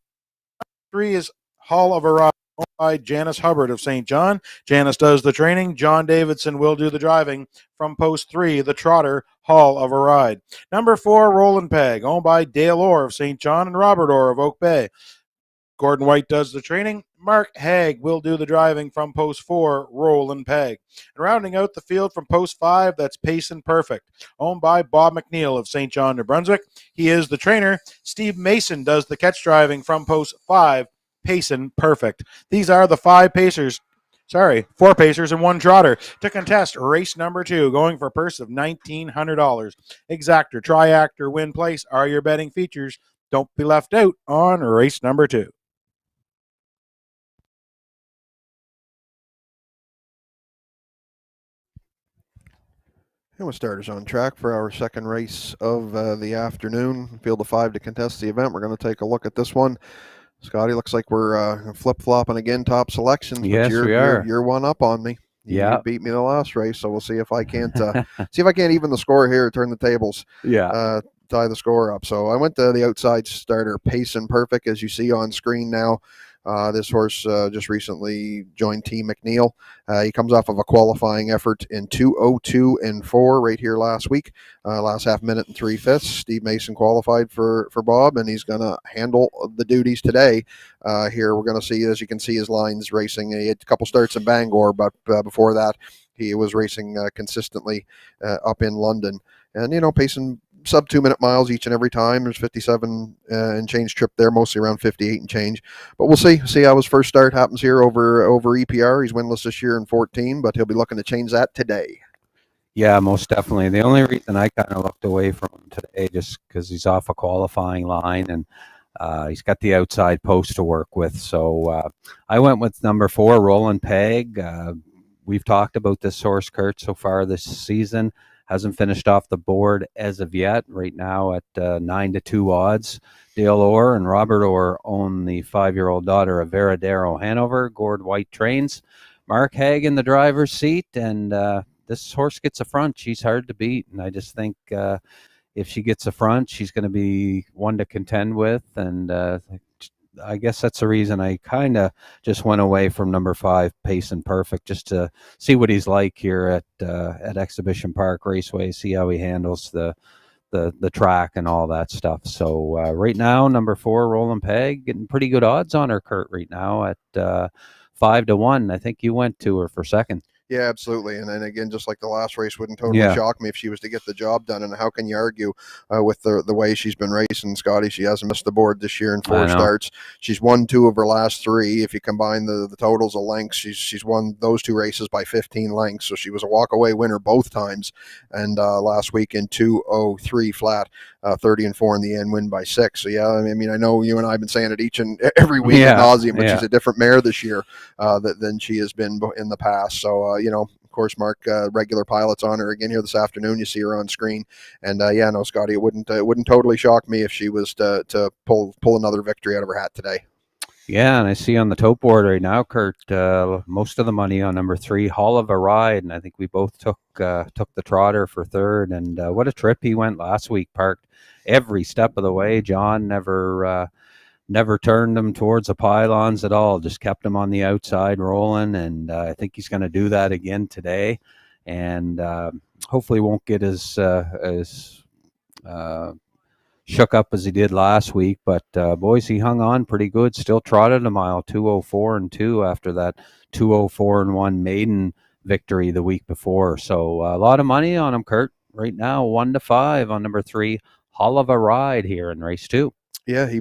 3 is Hall of Arrival, by Janice Hubbard of St. John. Janice does the training. John Davidson will do the driving. From post 3, the Trotter, Hall of a Ride. Number 4, Roland Peg, owned by Dale Orr of St. John and Robert Orr of Oak Bay. Gordon White does the training. Mark Haig will do the driving. From post 4, Roland Peg. And rounding out the field from post 5, that's Payson Perfect, owned by Bob McNeil of St. John, New Brunswick. He is the trainer. Steve Mason does the catch driving. From post 5, Payson Perfect. These are the 4 Pacers and 1 Trotter to contest race number 2, going for a purse of $1,900. Exactor, triactor, win place are your betting features. Don't be left out on race number 2. And with starters on track for our second race of the afternoon, field of 5 to contest the event. We're going to take a look at this one. Scotty, looks like we're flip-flopping again, top selections. But Yes, we are. You're one up on me. Yeah. You beat me the last race, so we'll see if I can't even the score here, turn the tables. Yeah. Tie the score up. So I went to the outside starter, Payson Perfect, as you see on screen now. This horse just recently joined Team McNeil. He comes off of a qualifying effort in 2:02 and 4 right here last week. Last half minute and 3/5. Steve Mason qualified for Bob, and he's going to handle the duties today. Here we're going to see, as you can see, his lines racing. He had a couple starts in Bangor, but before that, he was racing consistently up in London. And, Payson, sub 2 minute miles each and every time. There's 57 and change trip there, mostly around 58 and change. But we'll see how his first start happens here over EPR. He's winless this year in 14, but he'll be looking to change that today. Yeah, most definitely. The only reason I kind of looked away from him today, just because he's off a qualifying line and he's got the outside post to work with. So I went with number 4, Roland Peg. We've talked about this horse, Kurt, so far this season. Hasn't finished off the board as of yet. Right now at 9-2 odds. Dale Orr and Robert Orr own the 5-year-old daughter of Veradero Hanover. Gord White trains. Mark Haig in the driver's seat, and this horse gets a front. She's hard to beat, and I just think if she gets a front, she's going to be one to contend with, and I guess that's the reason I kind of just went away from number 5, Payson Perfect, just to see what he's like here at Exhibition Park Raceway, see how he handles the track and all that stuff. So right now, number 4, Roland Peg, getting pretty good odds on her, Kurt, right now at 5-1. I think you went to her for second. Yeah, absolutely. And then again, just like the last race, wouldn't totally shock me if she was to get the job done. And how can you argue with the way she's been racing, Scotty? She hasn't missed the board this year in 4 starts. She's won 2 of her last 3. If you combine the totals of lengths, she's won those 2 races by 15 lengths. So she was a walk-away winner both times. And last week in 2:03 flat, 30 and 4 in the end, win by 6. So yeah, I mean, I know you and I have been saying it each and every week ad nauseum, but she's a different mare this year than she has been in the past. So of course, Mark, regular pilots on her again here this afternoon. You see her on screen, and Scotty, it wouldn't totally shock me if she was to pull another victory out of her hat today. Yeah, and I see on the tote board right now, Kurt, most of the money on number 3, Hall of a Ride, and I think we both took the Trotter for third. And what a trip he went last week, parked every step of the way. John never turned him towards the pylons at all, just kept him on the outside rolling, and I think he's going to do that again today, and hopefully won't get as shook up as he did last week, but boys, he hung on pretty good, still trotted a mile, 2:04 and 2 after that 2:04 and 1 maiden victory the week before. So a lot of money on him, Kurt, right now, 1-5 on number 3, Hall of a Ride here in race 2. Yeah, he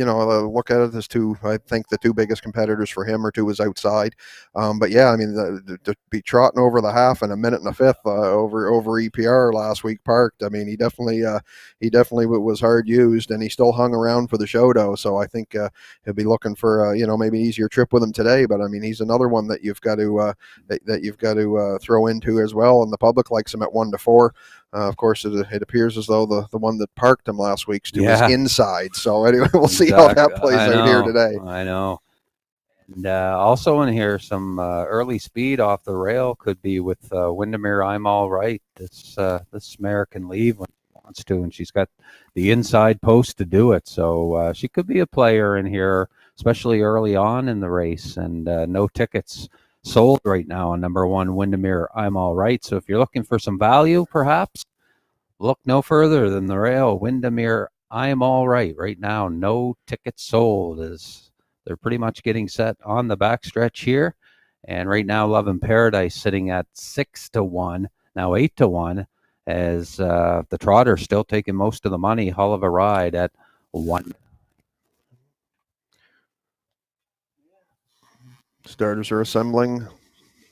look at it as I think the two biggest competitors for him are to his outside. But yeah, I mean, to be trotting over the half in a minute and a fifth over EPR last week parked. I mean, he definitely was hard used, and he still hung around for the show though. So I think he'll be looking for maybe an easier trip with him today. But I mean, he's another one that you've got to throw into as well, and the public likes him at 1-4. Of course, it appears as though the one that parked him last week's was inside. So anyway, we'll see how that plays out here today. I know. And also in here, some early speed off the rail could be with Windermere. I'm All Right. This mare can leave when she wants to, and she's got the inside post to do it. So she could be a player in here, especially early on in the race. And no tickets sold right now on number 1 Windermere I'm All Right. So if you're looking for some value, perhaps look no further than the rail. Windermere I'm All Right. Right now, no tickets sold, as they're pretty much getting set on the backstretch here. And right now, Love in Paradise sitting at 6-1, now 8-1, as the Trotter's still taking most of the money. Hull of a Ride at 1. Starters are assembling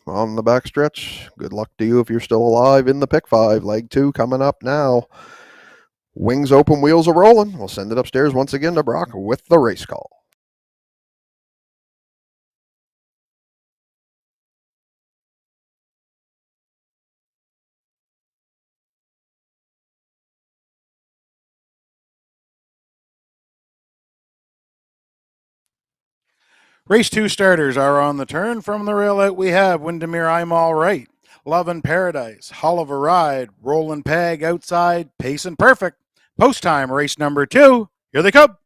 on the backstretch. Good luck to you if you're still alive in the pick 5. Leg 2 coming up now. Wings open, wheels are rolling. We'll send it upstairs once again to Brock with the race call. Race 2 starters are on the turn. From the rail out, we have Windermere I'm All Right, Love in Paradise, Hull of a Ride, Rollin' Peg outside, Pacin' Perfect. Post time, race number 2. Here they come.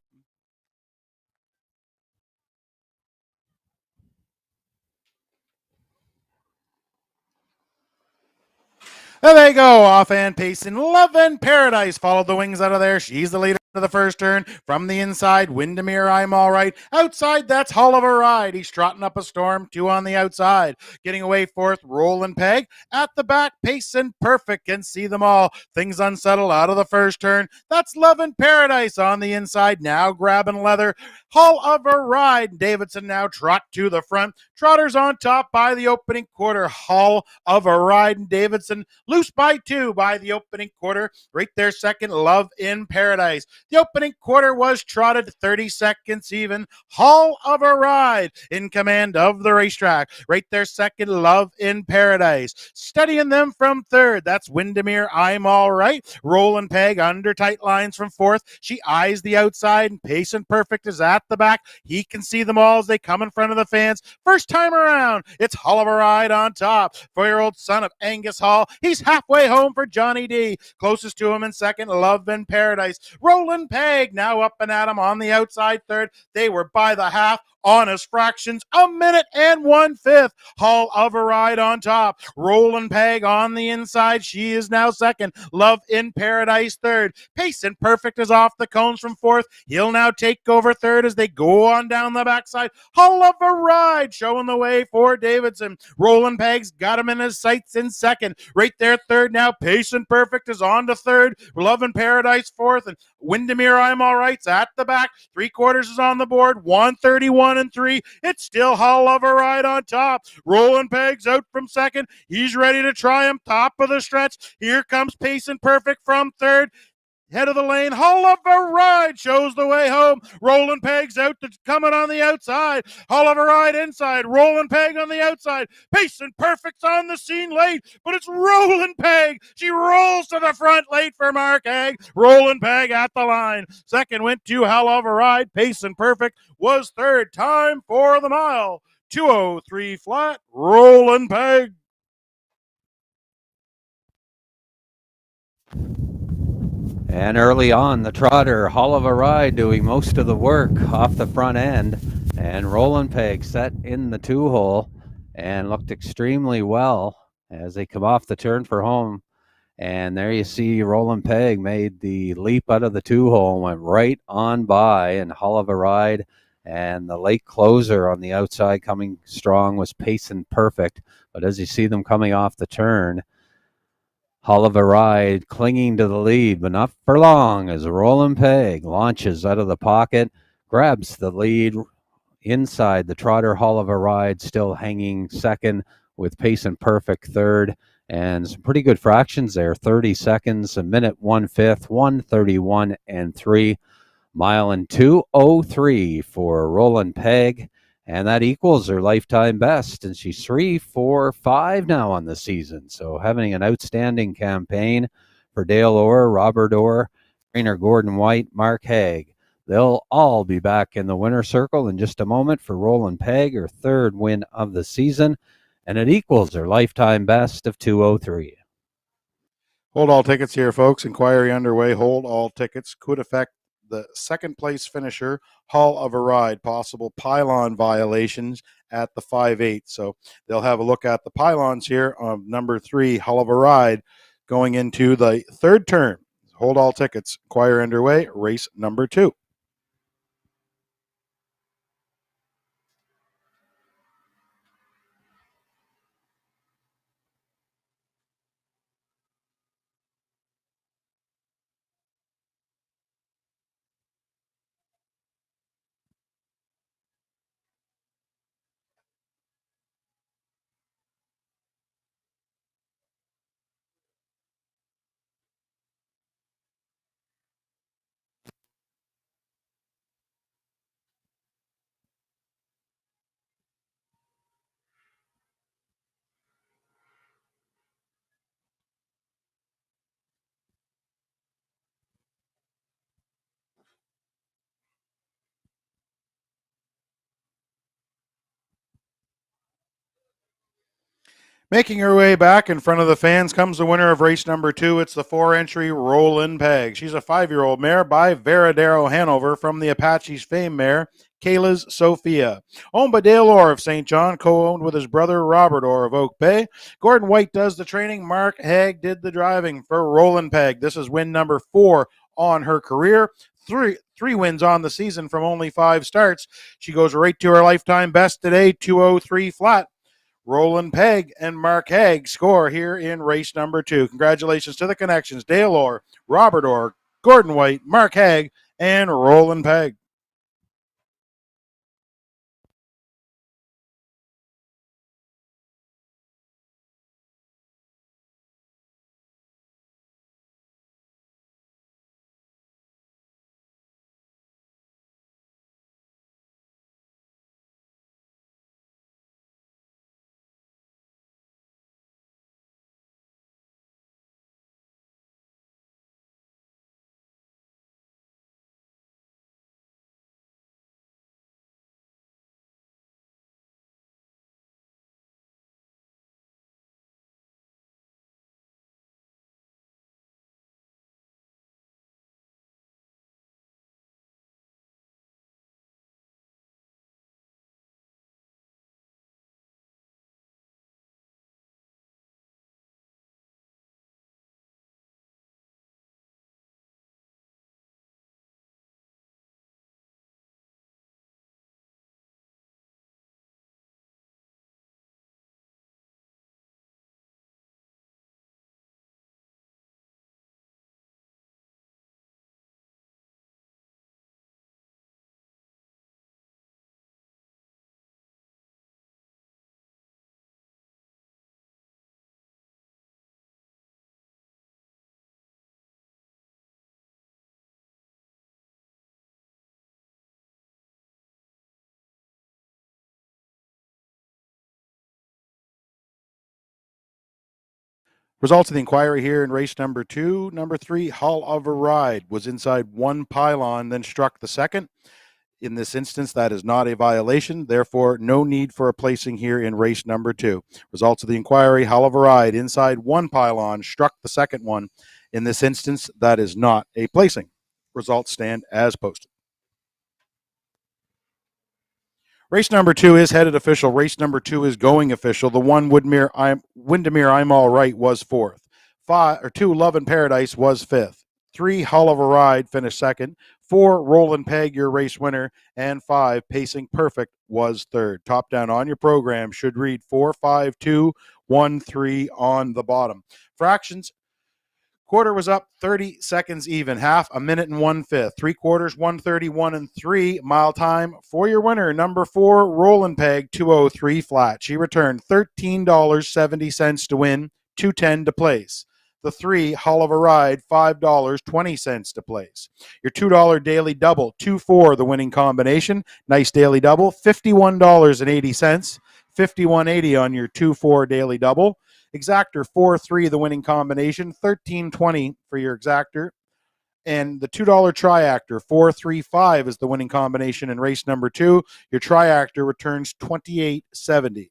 There they go, off and pacing. Love in Paradise followed the wings out of there. She's the leader of the first turn. From the inside, Windermere I'm All Right. Outside, that's Hull of a Ride. He's trotting up a storm. 2 on the outside. Getting away fourth, Rollin' Peg. At the back, Pacin' Perfect. Can see them all. Things unsettled out of the first turn. That's Love in Paradise on the inside. Now grabbing leather. Hull of a Ride. Davidson now trot to the front. Trotters on top by the opening quarter. Hull of a Ride and Davidson loose by 2 by the opening quarter. Right there second, Love in Paradise. The opening quarter was trotted 30 seconds even. Hull of a Ride in command of the racetrack. Right there second, Love in Paradise. Studying them from third, that's Windermere I'm All Right. Rollin' Peg under tight lines from fourth. She eyes the outside, and Pacin' Perfect is at the back. He can see them all as they come in front of the fans. First time around, it's Hull of a Ride on top. 4-year-old son of Angus Hall. He's halfway home for Johnny D. Closest to him in second, Love in Paradise. Rollin' Peg now up and at him on the outside third. They were by the half. Honest fractions, 1 minute and 1/5. Hull of a Ride on top. Rollin' Peg on the inside. She is now second. Love in Paradise third. Pacin' Perfect is off the cones from fourth. He'll now take over third as they go on down the backside. Hull of a Ride showing the way for Davidson. Rollin' Peg's got him in his sights in second. Right there third now. Pacin' Perfect is on to third. Love in Paradise fourth. And Windermere I'm All Right's at the back. 3/4 is on the board. 1:31 and 3. It's still Hull of a Ride on top. Rollin' Peg's out from second. He's ready to try him top of the stretch. Here comes Pacin' Perfect from third. Head of the lane, Hull of a Ride shows the way home. Rollin' Peg's out to coming on the outside. Hull of a Ride inside. Rollin' Peg on the outside. Pacin' Perfect's on the scene late, but it's Rollin' Peg. She rolls to the front late for Mark Egg. Rollin' Peg at the line. Second went to Hull of a Ride. Pacin' Perfect was third. Time for the mile. 2:03 flat. Rollin' Peg. And early on, the Trotter, Hull of a Ride, doing most of the work off the front end. And Rollin' Peg set in the 2-hole and looked extremely well as they come off the turn for home. And there you see Rollin' Peg made the leap out of the 2-hole and went right on by. And Hull of a Ride and the late closer on the outside coming strong was Pacin' Perfect. But as you see them coming off the turn, Hull of a Ride clinging to the lead, but not for long as Rollin' Peg launches out of the pocket, grabs the lead inside the trotter. Hall of a Ride still hanging second with Pace and Perfect third. And some pretty good fractions there. 30 seconds, a minute, 1/5, 1:31 and 3. Mile and 2:03 for Roland Peg. And that equals her lifetime best. And she's 3, 4, 5 now on the season. So having an outstanding campaign for Dale Orr, Robert Orr, trainer Gordon White, Mark Haig. They'll all be back in the winner's circle in just a moment for Roland Peg, her third win of the season. And it equals her lifetime best of 2:03. Hold all tickets here, folks. Inquiry underway. Hold all tickets could affect the second place finisher, Hall of a Ride, possible pylon violations at the 5/8. So they'll have a look at the pylons here of number 3, Hall of a Ride, going into the third turn. Hold all tickets. Inquiry underway. Race number 2. Making her way back in front of the fans comes the winner of race number 2. It's the 4-entry Roland Peg. She's a 5-year-old mare by Veradero Hanover from the Apache's fame mare, Kayla's Sophia. Owned by Dale Orr of St. John, co-owned with his brother Robert Orr of Oak Bay. Gordon White does the training. Mark Haig did the driving for Roland Peg. This is win number 4 on her career. Three wins on the season from only 5 starts. She goes right to her lifetime best today, 2:03 flat. Roland Peg and Mark Haig score here in race number 2. Congratulations to the connections, Dale Orr, Robert Orr, Gordon White, Mark Haig, and Roland Peg. Results of the inquiry here in race number 2. Number 3, Hall of a Ride, was inside one pylon, then struck the second. In this instance, that is not a violation. Therefore, no need for a placing here in race number 2. Results of the inquiry, Hall of a Ride, inside one pylon, struck the second one. In this instance, that is not a placing. Results stand as posted. Race number 2 is headed official. Race number 2 is going official. The 1, Windermere, I'm All Right, was 4th. 2, Love in Paradise, was 5th. 3, Hall of a Ride, finished 2nd. 4, Roland Peg, your race winner. And 5, Pacing Perfect, was 3rd. Top down on your program should read 4, 5, 2, 1, 3 on the bottom. Fractions. Quarter was up 30 seconds even. Half, a minute and 1/5. Three quarters, 1:31 and 3. Mile time for your winner, number 4, Roland Peg, 2:03 flat. She returned $13.70 to win, $2.10 to place. The 3, Hull of a Ride, $5.20 to place. Your $2 daily double, 2-4, the winning combination. Nice daily double, $51.80. $51.80 on your 2-4 daily double. Exactor 4-3, the winning combination, $13.20 for your exactor. And the $2 triactor 4-3-5 is the winning combination in race number 2. Your triactor returns $28.70.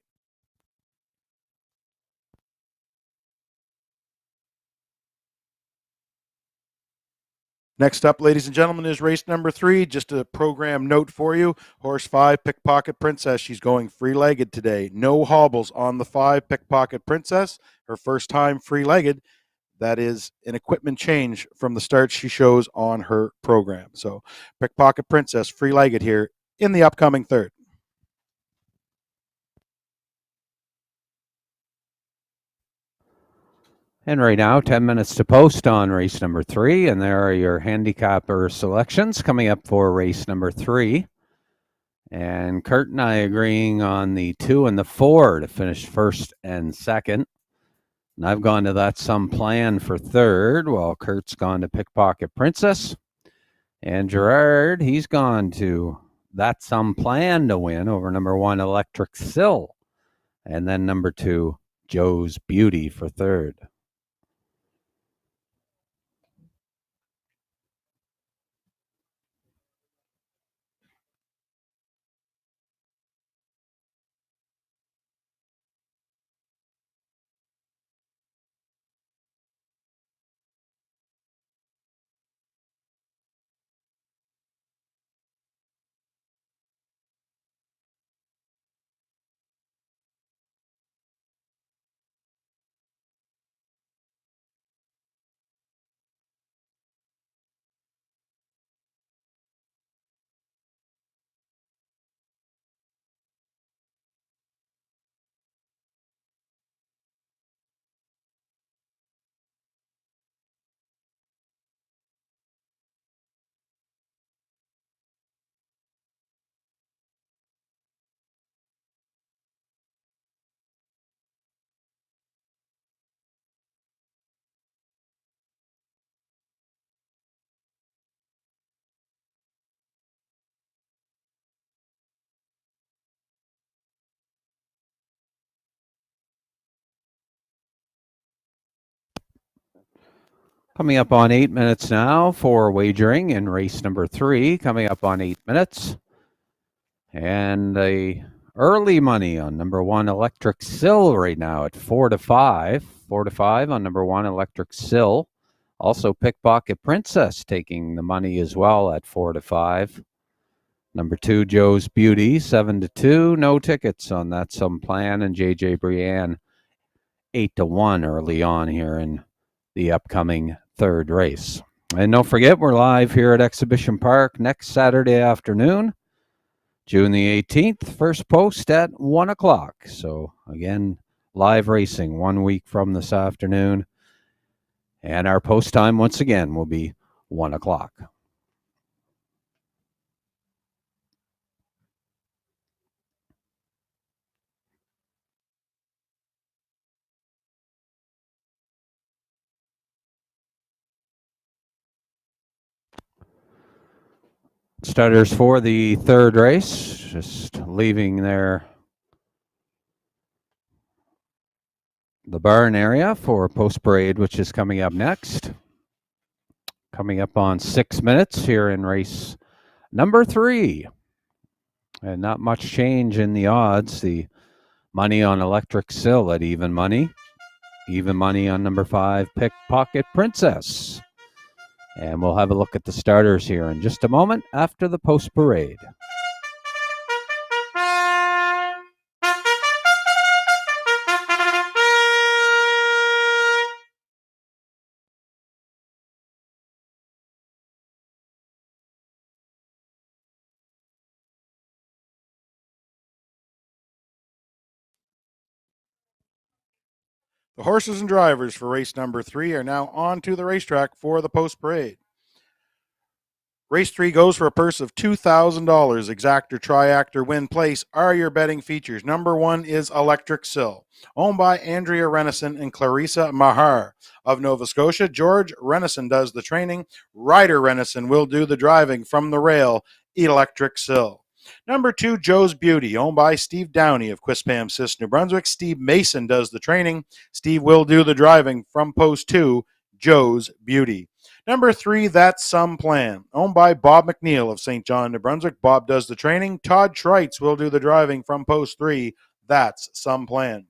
Next up, ladies and gentlemen, is race number 3. Just a program note for you. Horse 5, Pickpocket Princess. She's going free-legged today. No hobbles on the 5, Pickpocket Princess. Her first time free-legged. That is an equipment change from the start she shows on her program. So Pickpocket Princess, free-legged here in the upcoming third. And right now, 10 minutes to post on race number 3. And there are your handicapper selections coming up for race number 3. And Kurt and I agreeing on the 2 and the 4 to finish first and second. And I've gone to That Some Plan for third, while Kurt's gone to Pickpocket Princess. And Gerard, he's gone to That Some Plan to win over number 1, Electric Sill. And then number 2, Joe's Beauty for third. Coming up on 8 minutes now for wagering in race number 3. Coming up on 8 minutes. And a early money on number 1, Electric Sill right now at 4-5. 4-5 on number 1, Electric Sill. Also Pickpocket Princess taking the money as well at 4-5. Number 2, Joe's Beauty, 7-2. No tickets on That Some Plan. And JJ Brienne, 8-1 early on here in the upcoming third race. And don't forget, we're live here at Exhibition Park next Saturday afternoon, June the 18th, first post at 1 o'clock. So again, live racing 1 week from this afternoon. And our post time once again will be 1 o'clock. Starters for the third race, just leaving the barn area for post parade, which is coming up next. Coming up on 6 minutes here in race number 3. And not much change in the odds. The money on Electric Sill at even money. Even money on number 5, Pickpocket Princess. And we'll have a look at the starters here in just a moment after the post parade. The horses and drivers for race number 3 are now on to the racetrack for the post parade. Race 3 goes for a purse of $2,000. Exactor, triactor, win, place are your betting features. Number 1 is Electric Sill, owned by Andrea Renison and Clarissa Mahar of Nova Scotia. George Renison does the training. Ryder Renison will do the driving from the rail. Electric Sill. Number 2, Joe's Beauty, owned by Steve Downey of Quispamsis, New Brunswick. Steve Mason does the training. Steve will do the driving from post 2, Joe's Beauty. Number 3, That's Some Plan, owned by Bob McNeil of St. John, New Brunswick. Bob does the training. Todd Treitz will do the driving from post 3, That's Some Plan.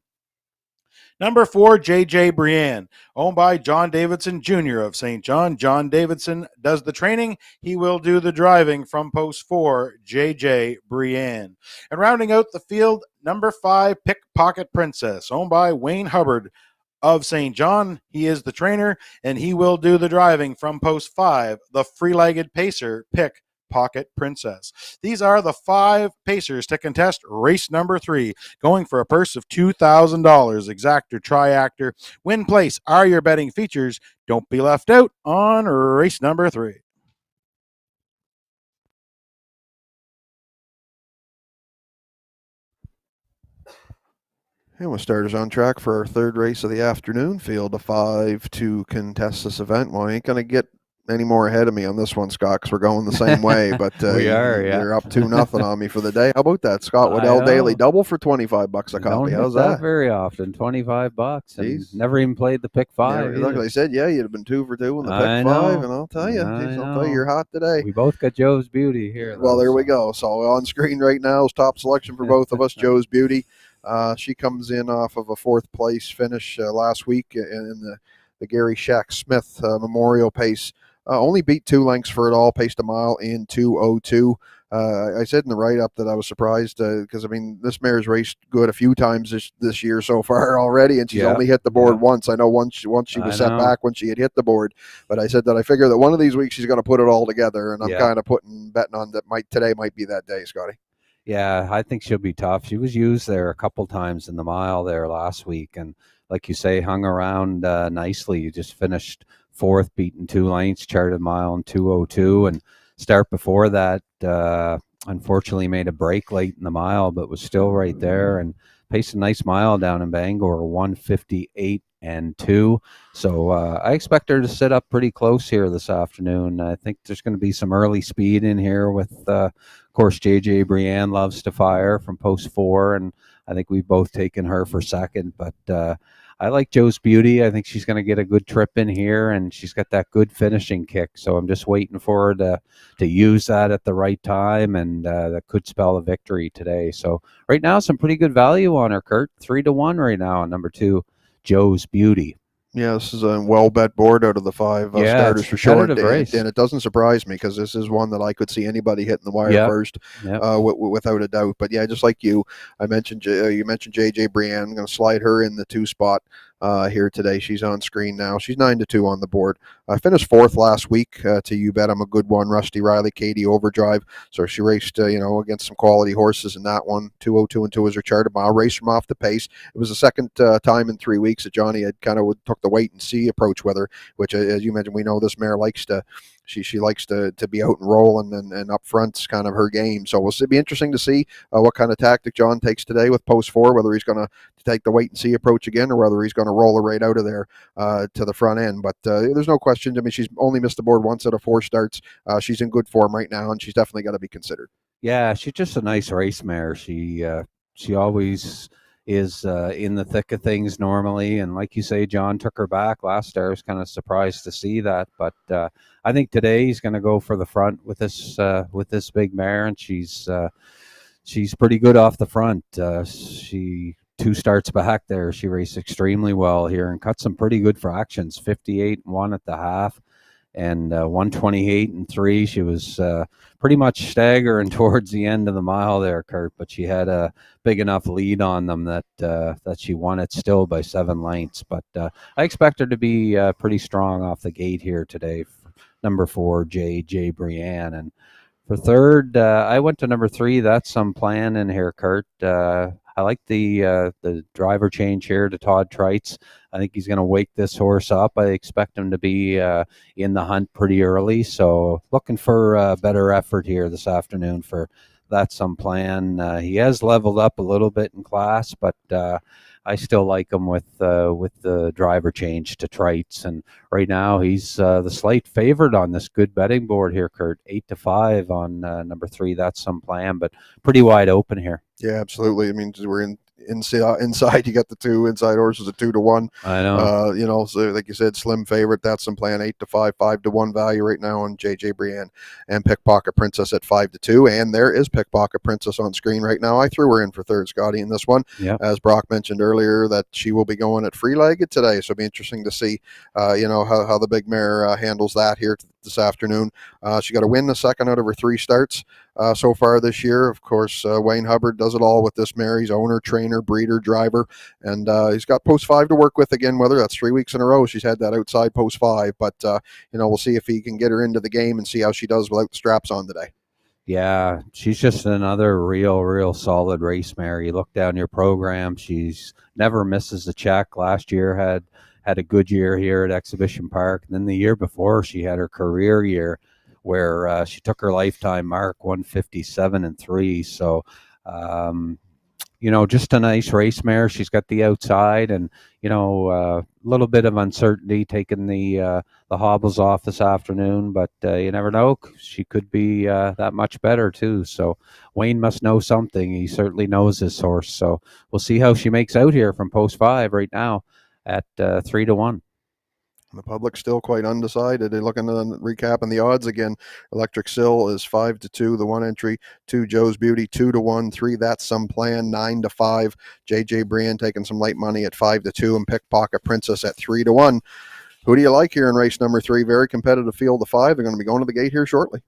Number 4, JJ Brienne, owned by John Davidson Jr. of St. John. John Davidson does the training. He will do the driving from post 4, JJ Brienne. And rounding out the field, number 5, Pickpocket Princess, owned by Wayne Hubbard of St. John. He is the trainer, and he will do the driving from post 5, the free-legged pacer, Pickpocket Princess. These are the 5 pacers to contest race number 3, going for a purse of $2,000. Exactor, triactor, win, place are your betting features. Don't be left out on race number 3. And with starters on track for our third race of the afternoon, field of 5 to contest this event. Well, I ain't going to get any more ahead of me on this one, Scott, because we're going the same way. But We are, yeah. You're up 2-0 on me for the day. How about that, Scott Waddell Daily double for $25 a copy? How's that? Very often, $25, and Jeez. never even played the pick 5. Like I said, yeah, you'd have been 2 for 2 in the I pick know. 5, and I'll tell you, you're hot today. We both got Joe's Beauty here. Well, there we go. So on screen right now is top selection for both of us, Joe's Beauty. She comes in off of a 4th place finish last week in the Gary Shack Smith Memorial Pace. Only beat 2 lengths for it all, paced a mile in 2:02. I said in the write-up that I was surprised because, I mean, this mare's raced good a few times this year so far already, and she's only hit the board once. I know once she was set back when she had hit the board, but I said that I figure that one of these weeks she's going to put it all together, and I'm kind of betting on that today might be that day, Scotty. Yeah, I think she'll be tough. She was used there a couple times in the mile there last week, and like you say, hung around nicely. You just finished 4th, beaten 2 lengths, charted a mile in 2:02, and start before that unfortunately made a break late in the mile, but was still right there and paced a nice mile down in Bangor, 1:58.2. So I expect her to sit up pretty close here this afternoon. I think there's going to be some early speed in here with, of course, JJ Brienne loves to fire from post 4, and I think we've both taken her for second, but I like Joe's Beauty. I think she's going to get a good trip in here, and she's got that good finishing kick. So I'm just waiting for her to use that at the right time, and that could spell a victory today. So right now, some pretty good value on her, Kurt. 3-1 right now on number 2, Joe's Beauty. Yeah, this is a well-bet board out of the 5 starters for sure. And it doesn't surprise me because this is one that I could see anybody hitting the wire first without a doubt. But yeah, just like you mentioned JJ Brienne. I'm going to slide her in the 2 spot here today. She's on screen now. She's 9-2 on the board. I finished 4th last week to You Bet I'm a Good One, Rusty Riley, Katie Overdrive. So she raced, against some quality horses in that one. 2:02.2 was her charted mile. Raced from off the pace. It was the second time in 3 weeks that Johnny had kind of took the wait and see approach with her, which, as you mentioned, we know this mare likes to. She likes to be out and rolling, and up front's kind of her game. So it'll be interesting to see what kind of tactic John takes today with post 4, whether he's going to take the wait and see approach again or whether he's going to roll her right out of there to the front end. But there's no question. I mean, she's only missed the board once out of 4 starts. She's in good form right now, and she's definitely got to be considered. Yeah, she's just a nice race mare. She always is in the thick of things normally, and like you say, John took her back last start. I was kind of surprised to see that, but I think today he's going to go for the front with this big mare, and she's pretty good off the front. She 2 starts back there, she raced extremely well here and cut some pretty good fractions, 58-1 at the half. And 1:28.3. She was pretty much staggering towards the end of the mile there, Kurt. But she had a big enough lead on them that she won it still by 7 lengths. But I expect her to be pretty strong off the gate here today. Number 4, JJ Brienne, and for third, I went to number 3. That's Some Plan in here, Kurt. I I like the driver change here to Todd Trites. I think he's going to wake this horse up. I expect him to be in the hunt pretty early. So looking for a better effort here this afternoon for That's Some Plan. He has leveled up a little bit in class, but I still like him with the driver change to Trites. And right now he's the slight favorite on this good betting board here, Kurt. 8-5 on number 3. That's Some Plan, but pretty wide open here. Yeah, absolutely. I mean, we're inside. You got the 2 inside horses at 2-1. I know. You know, so like you said, slim favorite. That's Some Plan 8-5, 5-1 value right now on JJ Brienne, and Pickpocket Princess at 5-2. And there is Pickpocket Princess on screen right now. I threw her in for third, Scotty, in this one. Yep. As Brock mentioned earlier, that she will be going at free-legged today. So it'll be interesting to see, you know, how the big mare handles that here this afternoon. She got a win the second out of her 3 starts so far this year. Of course, Wayne Hubbard does it all with this mare. He's owner, trainer, breeder, driver, and he's got post 5 to work with again, whether that's 3 weeks in a row. She's had that outside post 5, but you know, we'll see if he can get her into the game and see how she does without the straps on today. Yeah, she's just another real solid race mare. You look down your program, she's never misses a check. Last year had a good year here at Exhibition Park. And then the year before, she had her career year where she took her lifetime mark, 157-3. So, you know, just a nice race mare. She's got the outside, and you know, a little bit of uncertainty taking the hobbles off this afternoon, but you never know. She could be that much better too. So Wayne must know something. He certainly knows his horse. So we'll see how she makes out here from post 5 right now at 3-1. The public's still quite undecided. They're looking at the recap and the odds again. Electric Sill is 5-2, the 1 entry. 2, Joe's Beauty, 2-1. 3, That's Some Plan, 9-5. JJ Brienne taking some light money at 5-2, and Pickpocket Princess at 3-1. Who do you like here in race number 3? Very competitive field of 5. They're going to be going to the gate here shortly.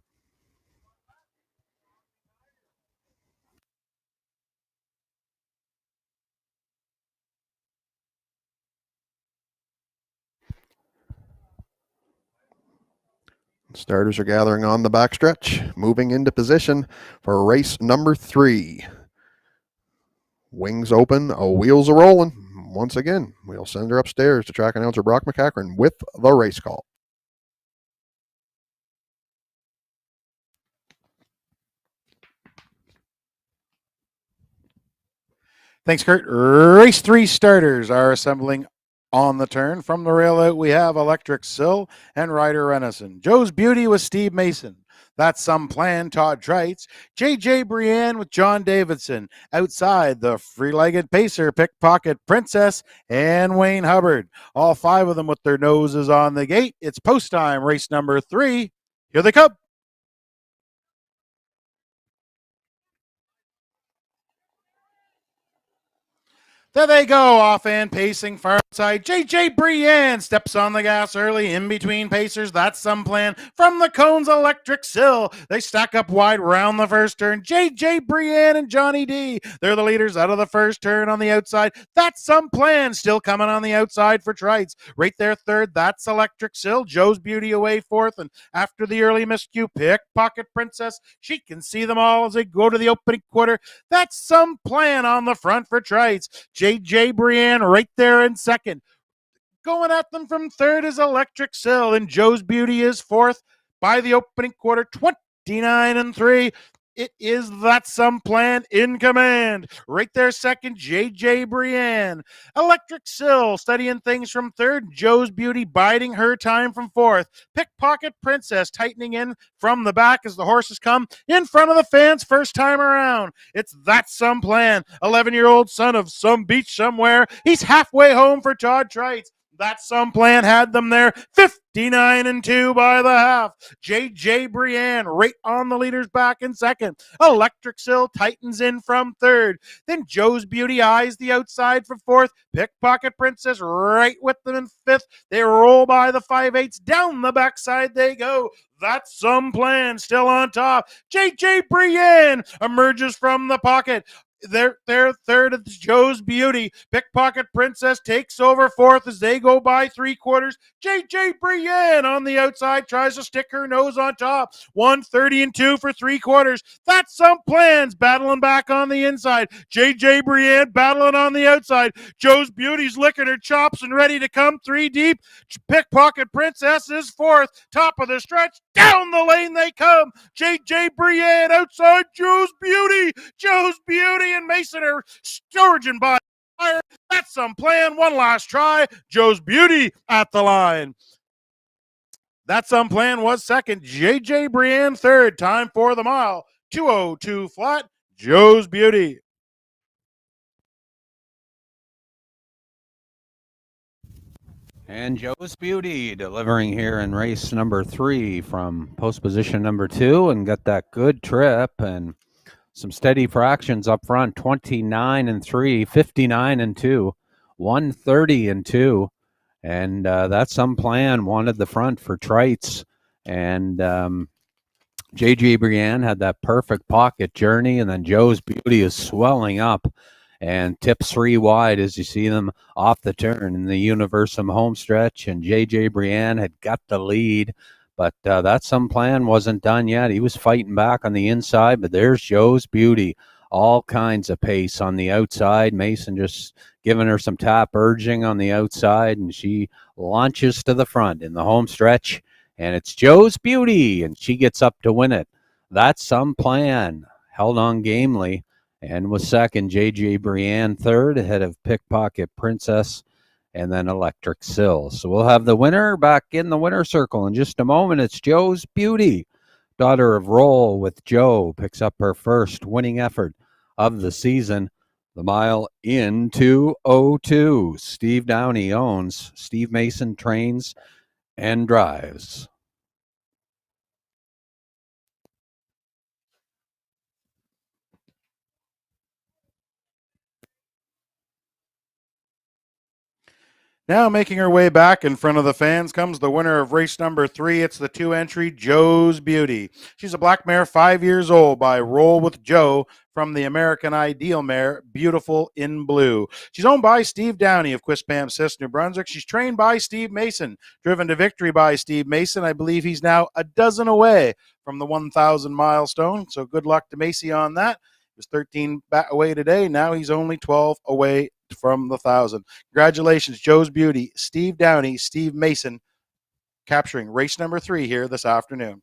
Starters are gathering on the backstretch, moving into position for race number 3. Wings open, wheels are rolling. Once again, we'll send her upstairs to track announcer Brock McCachran with the race call. Thanks, Kurt. Race 3 starters are assembling on the turn. From the rail out, we have Electric Sill and Ryder Renison. Joe's Beauty with Steve Mason. That's Some Plan, Todd Trites. JJ Brienne with John Davidson. Outside, the free-legged pacer, Pickpocket Princess, and Wayne Hubbard. All 5 of them with their noses on the gate. It's post time, race number 3. Here they come. There they go, off and pacing far outside. JJ Brienne steps on the gas early, in between pacers. That's Some Plan. From the cones, Electric Sill. They stack up wide round the first turn. JJ Brienne and Johnny D. They're the leaders out of the first turn on the outside. That's Some Plan. Still coming on the outside for Trites. Right there, third. That's Electric Sill. Joe's Beauty away fourth. And after the early miscue, Pickpocket Princess. She can see them all as they go to the opening quarter. That's Some Plan on the front for Trites. JJ Brienne right there in second. Going at them from third is Electric Sill, and Joe's Beauty is fourth by the opening quarter, 29-3. It is That's Some Plan in command. Right there second, JJ Brienne. Electric Sill studying things from third. Joe's Beauty biding her time from fourth. Pickpocket Princess tightening in from the back as the horses come in front of the fans first time around. It's That's Some Plan. 11-year-old son of some beach somewhere. He's halfway home for Todd Trites. That's Some Plan had them there, 59-2 by the half. JJ Brienne right on the leader's back in second. Electric Sill tightens in from third. Then Joe's Beauty eyes the outside for fourth. Pickpocket Princess right with them in fifth. They roll by the 5/8. Down the backside they go. That's Some Plan still on top. JJ Brienne emerges from the pocket. They're third. It's Joe's Beauty. Pickpocket Princess takes over fourth as they go by three quarters. JJ Brienne on the outside tries to stick her nose on top. 1:30 and 2 for three quarters. That's Some Plans battling back on the inside. JJ Brienne battling on the outside. Joe's Beauty's licking her chops and ready to come three deep. Pickpocket Princess is fourth. Top of the stretch. Down the lane they come. JJ Brienne outside Joe's Beauty. Joe's Beauty and Mason are sturgeon by fire. That's Some Plan. One last try. Joe's Beauty at the line. That's Some Plan was second. JJ Brienne third. Time for the mile. 2:02 flat. Joe's Beauty. And Joe's Beauty delivering here in race number 3 from post position number 2 and got that good trip and some steady fractions up front. 29 and 3, 59 and 2, 130 and 2. And That's Some Plan wanted the front for Trites. And JJ Brienne had that perfect pocket journey, and then Joe's Beauty is swelling up and tips 3 wide as you see them off the turn in the Universum homestretch. And JJ Brienne had got the lead, but That Some Plan wasn't done yet. He was fighting back on the inside, but there's Joe's Beauty. All kinds of pace on the outside. Mason just giving her some tap urging on the outside, and she launches to the front in the home stretch. And it's Joe's Beauty, and she gets up to win it. That's Some Plan. Held on gamely and was second. JJ Brienne third, ahead of Pickpocket Princess and then Electric Sill. So we'll have the winner back in the winner circle in just a moment. It's Joe's Beauty. Daughter of Roll with Joe picks up her first winning effort of the season. The mile in 2:02. Steve Downey owns. Steve Mason trains and drives. Now making her way back in front of the fans comes the winner of race number 3. It's the 2-entry Joe's Beauty. She's a black mare, 5 years old, by Roll with Joe from the American Ideal mare, Beautiful in Blue. She's owned by Steve Downey of Quispamsis, New Brunswick. She's trained by Steve Mason, driven to victory by Steve Mason. I believe he's now a dozen away from the 1,000 milestone, so good luck to Macy on that. He was 13 away today. Now he's only 12 away from the 1,000. Congratulations, Joe's Beauty, Steve Downey, Steve Mason, capturing race number 3 here this afternoon.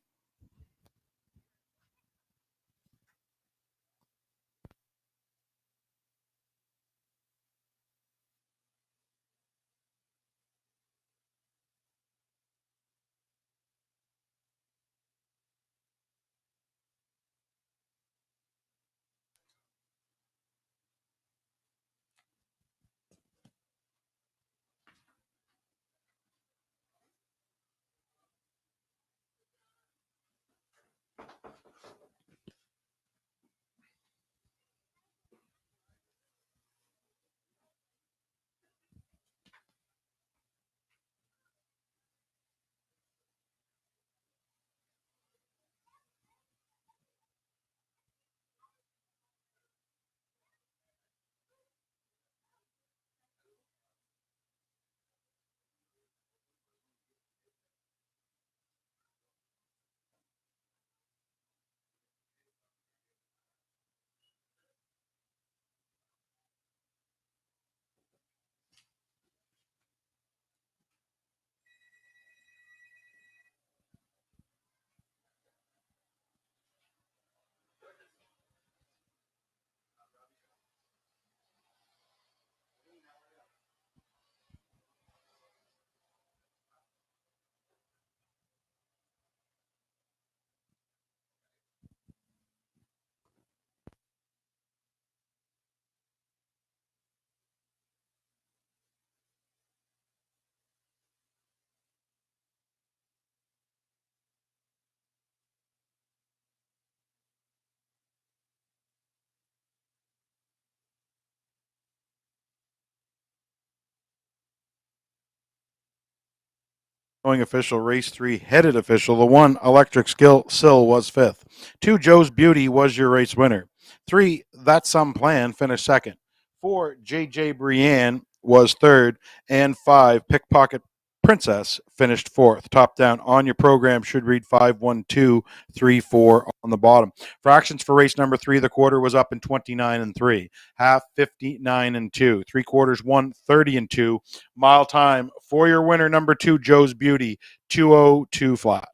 Official race 3 headed official. The 1 Electric Sill was 5th. 2 Joe's Beauty was your race winner. 3, That's Some Plan, finished second. 4, JJ Brienne was third. And 5, Pickpocket Princess finished fourth. Top down on your program should read 5, 1, 2, 3, 4 on the bottom. Fractions for race number 3, the quarter was up in 29 and 3. Half 59 and 2. 3/4 1, 30 and 2. Mile time for your winner number 2, Joe's Beauty, 2:02 flat.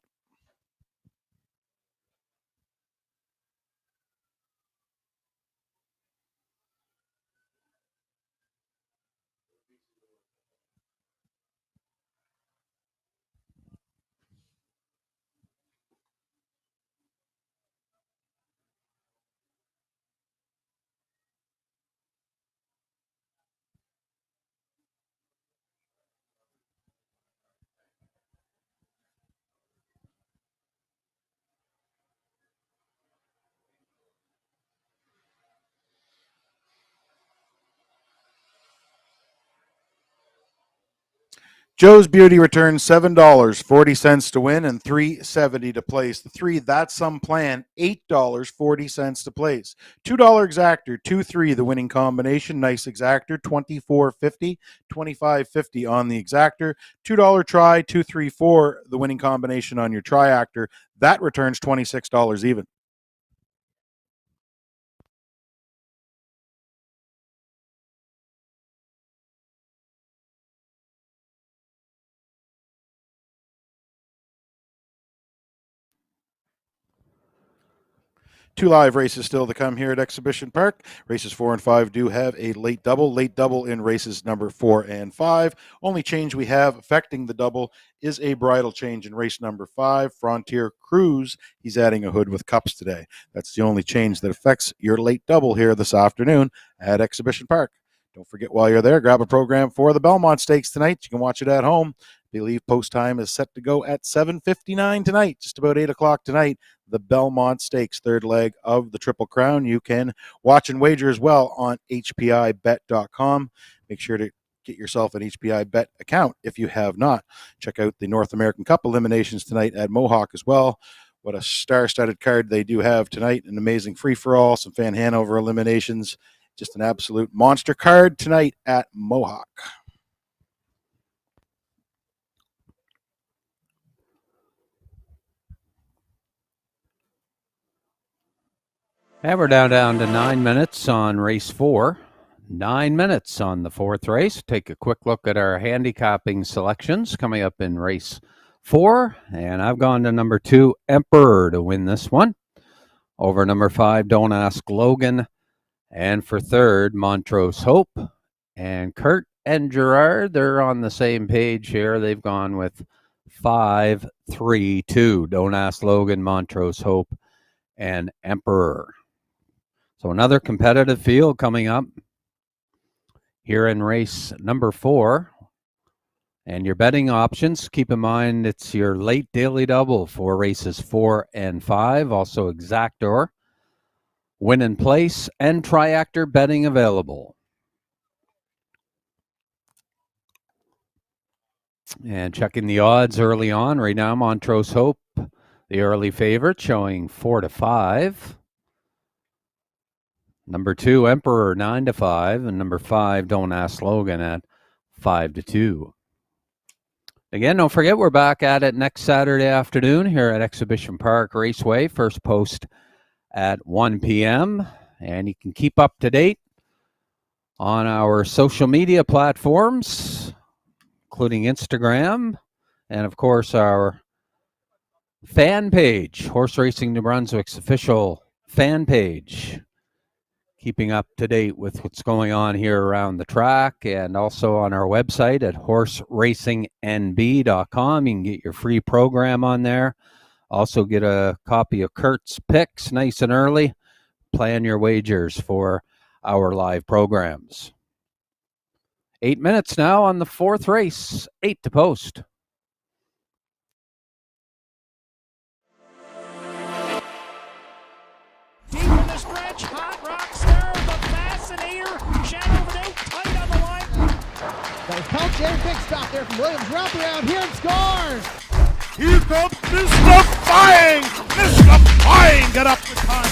Joe's Beauty returns $7.40 to win and $3.70 to place. The 3, That's Some Plan, $8.40 to place. $2 exactor, 2-3 the winning combination. Nice exactor, $24.50, $25.50 on the exactor. $2 try, 2-3-4 the winning combination on your triactor. That returns $26 even. Two live races still to come here at Exhibition Park. Races 4 and 5 do have a late double. Late double in races number 4 and 5. Only change we have affecting the double is a bridle change in race number 5. Frontier Cruise, he's adding a hood with cups today. That's the only change that affects your late double here this afternoon at Exhibition Park. Don't forget, while you're there, grab a program for the Belmont Stakes tonight. You can watch it at home. I believe post time is set to go at 7:59 tonight, just about 8 o'clock tonight. The Belmont Stakes, third leg of the Triple Crown. You can watch and wager as well on hpibet.com. Make sure to get yourself an HPI Bet account if you have not. Check out the North American Cup eliminations tonight at Mohawk as well. What a star-studded card they do have tonight. An amazing free-for-all, some Fan Hanover eliminations. Just an absolute monster card tonight at Mohawk. And we're down to 9 minutes on race 4. 9 minutes on the fourth race. Take a quick look at our handicapping selections coming up in race 4. And I've gone to number 2, Emperor, to win this one. Over number 5, Don't Ask Logan. And for third, Montrose Hope. And Kurt and Gerard, they're on the same page here. They've gone with 5, 3, 2. Don't Ask Logan, Montrose Hope, and Emperor. So another competitive field coming up here in race number 4. And your betting options, keep in mind it's your late daily double for races 4 and 5. Also exactor, win in place, and triactor betting available. And checking the odds early on. Right now, Montrose Hope, the early favorite, showing 4-5. Number 2, Emperor, 9-5. And number 5, Don't Ask Logan, at 5-2. Again, don't forget, we're back at it next Saturday afternoon here at Exhibition Park Raceway. First post at 1 p.m. And you can keep up to date on our social media platforms, including Instagram, and of course our fan page, Horse Racing New Brunswick's official fan page. Keeping up to date with what's going on here around the track, and also on our website at horseracingnb.com. You can get your free program on there. Also get a copy of Kurt's picks nice and early. Plan your wagers for our live programs. 8 minutes now on the fourth race, 8 to post. Deep in the stretch, Hot Rock Star, the Fascinator, Shadow of a Doubt, tight on the line. Got his pouch and big stop there from Williams. Wraparound here and scores. Here comes Mr. Flying! Mr. Flying got up the time.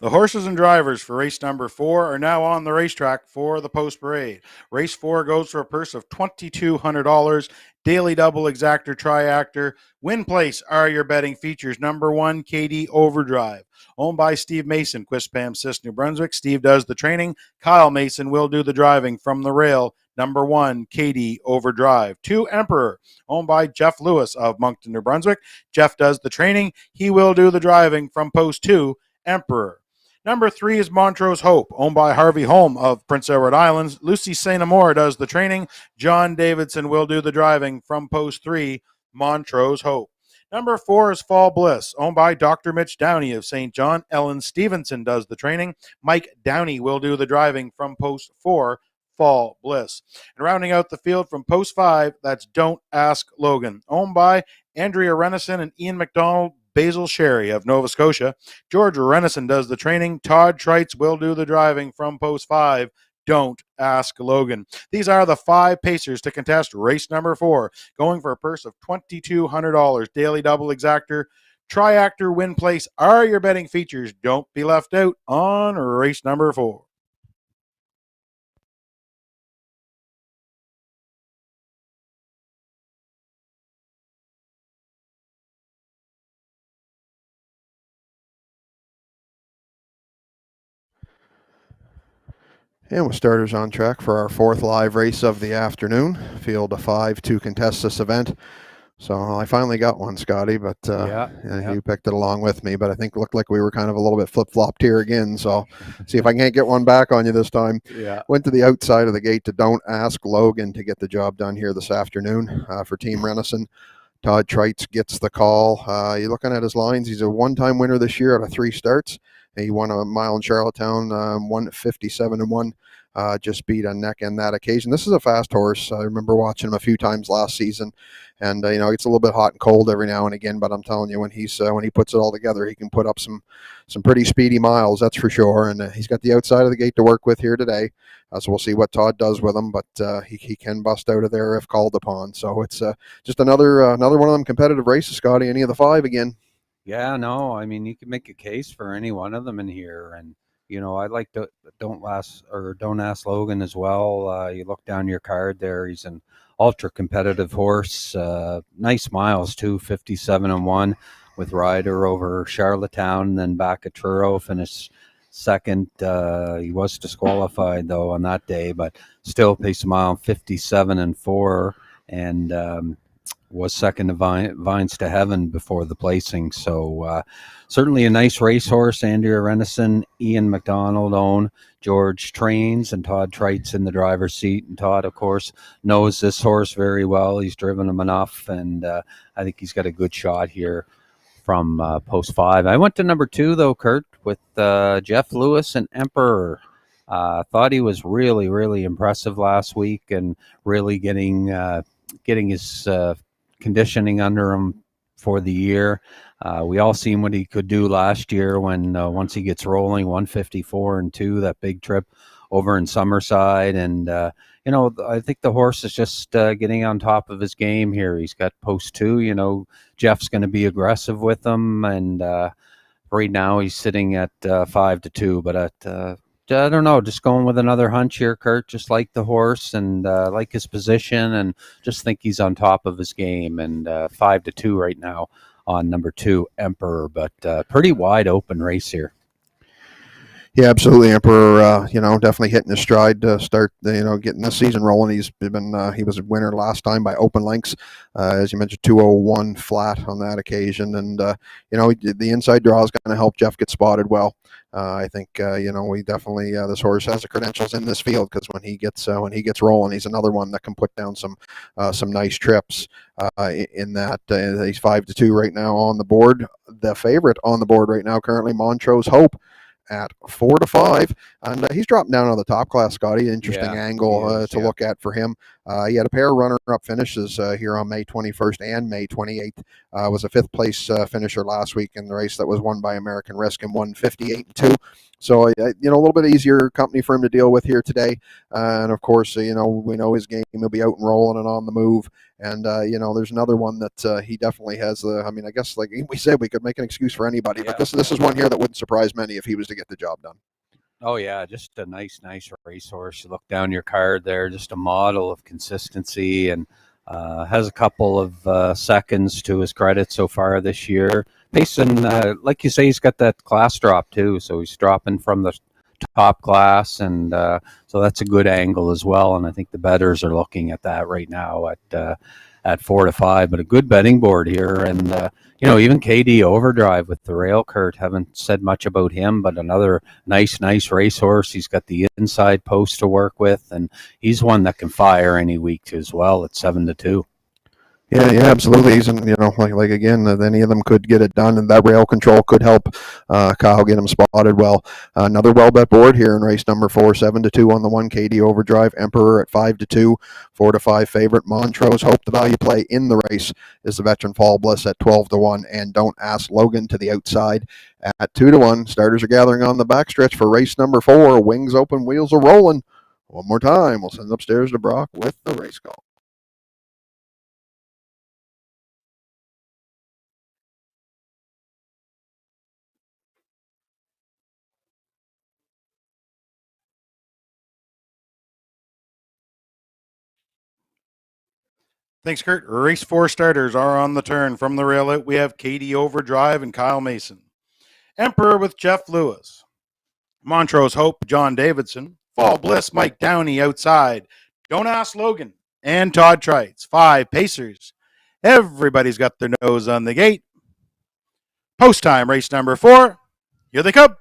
The horses and drivers for race number 4 are now on the racetrack for the post parade. Race 4 goes for a purse of $2,200. Daily double exactor triactor. Win place are your betting features. Number 1, KD Overdrive. Owned by Steve Mason, Quispam, Sis, New Brunswick. Steve does the training. Kyle Mason will do the driving from the rail. Number 1, KD Overdrive. 2, Emperor. Owned by Jeff Lewis of Moncton, New Brunswick. Jeff does the training. He will do the driving from post 2, Emperor. Number 3 is Montrose Hope, owned by Harvey Holm of Prince Edward Islands. Lucy St. Amour does the training. John Davidson will do the driving from post 3, Montrose Hope. Number 4 is Fall Bliss, owned by Dr. Mitch Downey of St. John. Ellen Stevenson does the training. Mike Downey will do the driving from post 4, Fall Bliss. And rounding out the field from post 5, that's Don't Ask Logan, owned by Andrea Renison and Ian McDonald, Basil Sherry of Nova Scotia. George Renison does the training. Todd Treitz will do the driving from post 5. Don't Ask Logan. These are the 5 pacers to contest race number 4, going for a purse of $2,200. Daily double exactor, triactor, win place are your betting features. Don't be left out on race number 4. And with starters on track for our 4th live race of the afternoon. Field of 5 to contest this event. So I finally got one, Scotty, but you picked it along with me. But I think it looked like we were kind of a little bit flip-flopped here again. So see if I can't get one back on you this time. Yeah. Went to the outside of the gate to Don't Ask Logan to get the job done here this afternoon for Team Renison. Todd Treitz gets the call. You're looking at his lines. He's a one-time winner this year out of 3 starts. He won a mile in Charlottetown, won 57-1. Just beat a neck in that occasion. This is a fast horse. I remember watching him a few times last season, and it gets a little bit hot and cold every now and again. But I'm telling you, when he puts it all together, he can put up some pretty speedy miles. That's for sure. And he's got the outside of the gate to work with here today. So we'll see what Todd does with him, but he can bust out of there if called upon. So it's just another one of them competitive races, Scotty. Any of the 5 again? Yeah, no, I mean, you can make a case for any one of them in here. And, I like Don't Ask Logan as well. You look down your card there. He's an ultra competitive horse. Nice miles too, 57-1 with Ryder over Charlottetown, and then back at Truro, finished second. He was disqualified though on that day, but still paced a mile 57-4, and was second to Vines to Heaven before the placing. So certainly a nice racehorse. Andrea Renison, Ian McDonald own, George trains, and Todd Treitz in the driver's seat. And Todd, of course, knows this horse very well. He's driven him enough, and I think he's got a good shot here from post 5. I went to number 2, though, Kurt, with Jeff Lewis and Emperor. Thought he was really, really impressive last week, and really getting his conditioning under him for the year. We all seen what he could do last year when once he gets rolling, 154-2, that big trip over in Summerside. And I think the horse is just getting on top of his game here. He's got post 2. Jeff's going to be aggressive with him, and right now he's sitting at 5-2. But I don't know, just going with another hunch here, Kurt. Just like the horse, and like his position, and just think he's on top of his game. And 5-2 right now on number 2, Emperor. But pretty wide open race here. Yeah, absolutely. Emperor, definitely hitting his stride to start, getting this season rolling. He was a winner last time by open lengths, as you mentioned, 201 flat on that occasion. And, the inside draw is going to help Jeff get spotted well. I think, we definitely, this horse has the credentials in this field, because when he gets rolling, he's another one that can put down some nice trips in that. He's 5-2 right now on the board. The favorite on the board right now, currently, Montrose Hope, at 4-5, and he's dropping down on the top class, Scotty. Interesting angle to look at for him. He had a pair of runner-up finishes here on May 21st and May 28th. Was a fifth place finisher last week in the race that was won by American Risk and won 58-2. So, a little bit easier company for him to deal with here today. And of course, we know his game. He'll be out and rolling and on the move. And, there's another one that he definitely has. I guess like we said, we could make an excuse for anybody, but this is one here that wouldn't surprise many if he was to get the job done. Oh yeah, just a nice racehorse. You look down your card there, just a model of consistency, and has a couple of seconds to his credit so far this year. Payson, like you say, he's got that class drop too, so he's dropping from the top class, and so that's a good angle as well. And I think the bettors are looking at that right now at 4 to 5, but a good betting board here. And even KD Overdrive with the rail cart, haven't said much about him, but another nice racehorse. He's got the inside post to work with, and he's one that can fire any week as well at 7 to 2. Yeah, absolutely. He's, like again, any of them could get it done, and that rail control could help Kyle get him spotted well. Another well bet board here in race number 4, 7 to 2 on the 1. KD Overdrive, Emperor at 5 to 2, 4 to 5 favorite Montrose Hope. The value play in the race is the veteran Fall Bliss at 12 to 1, and Don't Ask Logan to the outside at 2 to 1. Starters are gathering on the backstretch for race number 4. Wings open, wheels are rolling. One more time, we'll send upstairs to Brock with the race call. Thanks, Kurt. Race 4 starters are on the turn. From the rail out, we have KD Overdrive and Kyle Mason. Emperor with Jeff Lewis. Montrose Hope, John Davidson. Fall Bliss, Mike Downey outside. Don't Ask Logan and Todd Trites. 5 Pacers. Everybody's got their nose on the gate. Post time, race number 4. Here they come.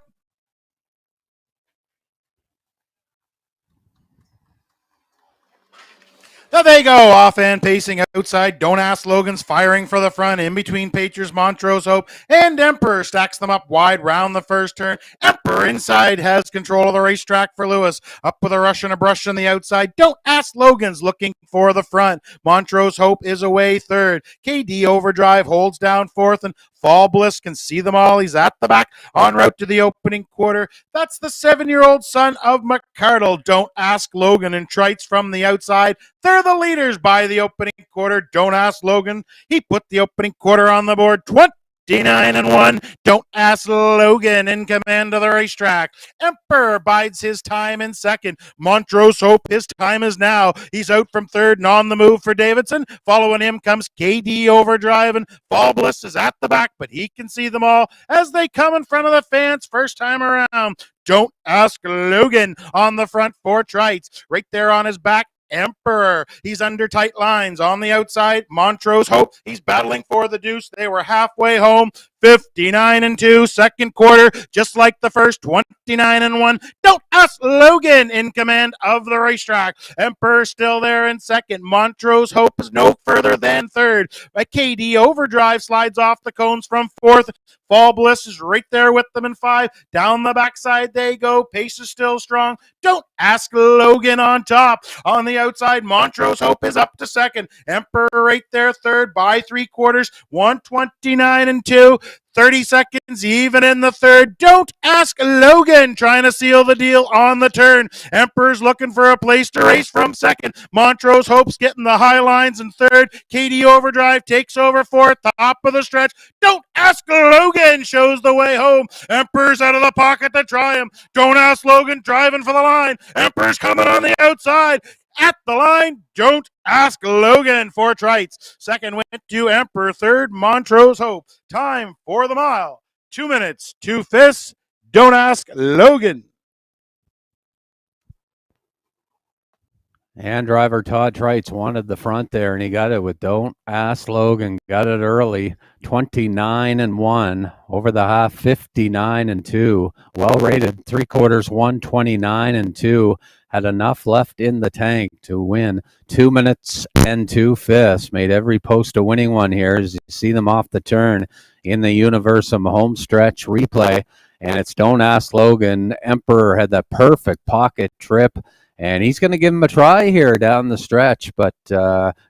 There they go, off and pacing outside. Don't Ask Logan's firing for the front. In between Patriots, Montrose Hope, and Emperor stacks them up wide round the first turn. Emperor inside has control of the racetrack for Lewis. Up with a rush and a brush on the outside. Don't Ask Logan's looking for the front. Montrose Hope is away third. KD Overdrive holds down fourth, and Fall Bliss can see them all. He's at the back en route to the opening quarter. That's the 7-year-old son of McCardle. Don't Ask Logan and Trites from the outside. They're the leaders by the opening quarter. Don't Ask Logan. He put the opening quarter on the board. 29-1. Don't Ask Logan in command of the racetrack. Emperor bides his time in second. Montrose Hope, his time is now. He's out from third and on the move for Davidson. Following him comes KD Overdrive, and Fall Bliss is at the back, but he can see them all as they come in front of the fans first time around. Don't Ask Logan on the front for Trites. Right there on his back, Emperor. He's under tight lines. On the outside, Montrose Hope. He's battling for the deuce. They were halfway home. 59-2, second quarter, just like the first. 29-1. Don't Ask Logan in command of the racetrack. Emperor still there in second. Montrose Hope is no further than third. KD Overdrive slides off the cones from fourth. Fall Bliss is right there with them in 5. Down the backside they go. Pace is still strong. Don't Ask Logan on top. On the outside, Montrose Hope is up to second. Emperor right there third by 3/4. 129-2. 30 seconds even in the third. Don't Ask Logan trying to seal the deal on the turn. Emperor's looking for a place to race from second. Montrose Hope's getting the high lines in third. KD Overdrive takes over fourth. Top of the stretch. Don't Ask Logan shows the way home. Emperor's out of the pocket to try him. Don't Ask Logan driving for the line. Emperor's coming on the outside. At the line, Don't Ask Logan for Trites. Second went to Emperor. Third, Montrose Hope. Time for the mile. 2 minutes, 2 fifths. Don't Ask Logan. And driver Todd Trites wanted the front there, and he got it with Don't Ask Logan. Got it early. 29-1. Over the half, 59-2. Well rated. 3/4, 129-2. Had enough left in the tank to win 2 minutes and 2 fifths. Made every post a winning one here as you see them off the turn in the Universum home stretch replay. And it's Don't Ask Logan. Emperor had that perfect pocket trip And he's going to give him a try here down the stretch, but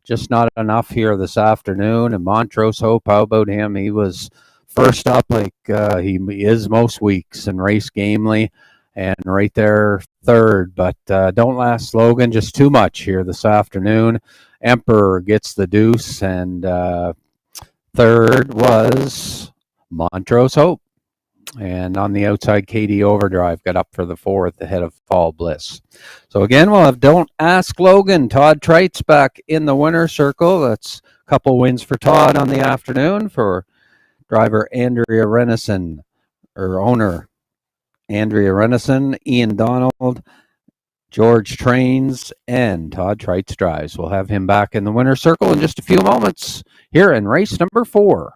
just not enough here this afternoon. And Montrose Hope, how about him? He was first up like he is most weeks, and Race Gamely, and right there third. But Don't Last Logan just too much here this afternoon. Emperor gets the deuce, and third was Montrose Hope. And on the outside, Katie Overdrive got up for the fourth ahead of Fall Bliss. So again, we'll have Don't Ask Logan. Todd Treitz back in the winner's circle. That's a couple wins for Todd on the afternoon. For driver Andrea Renison, or owner Andrea Renison, Ian Donald, George Trains, and Todd Treitz drives. We'll have him back in the winner's circle in just a few moments here in race number 4.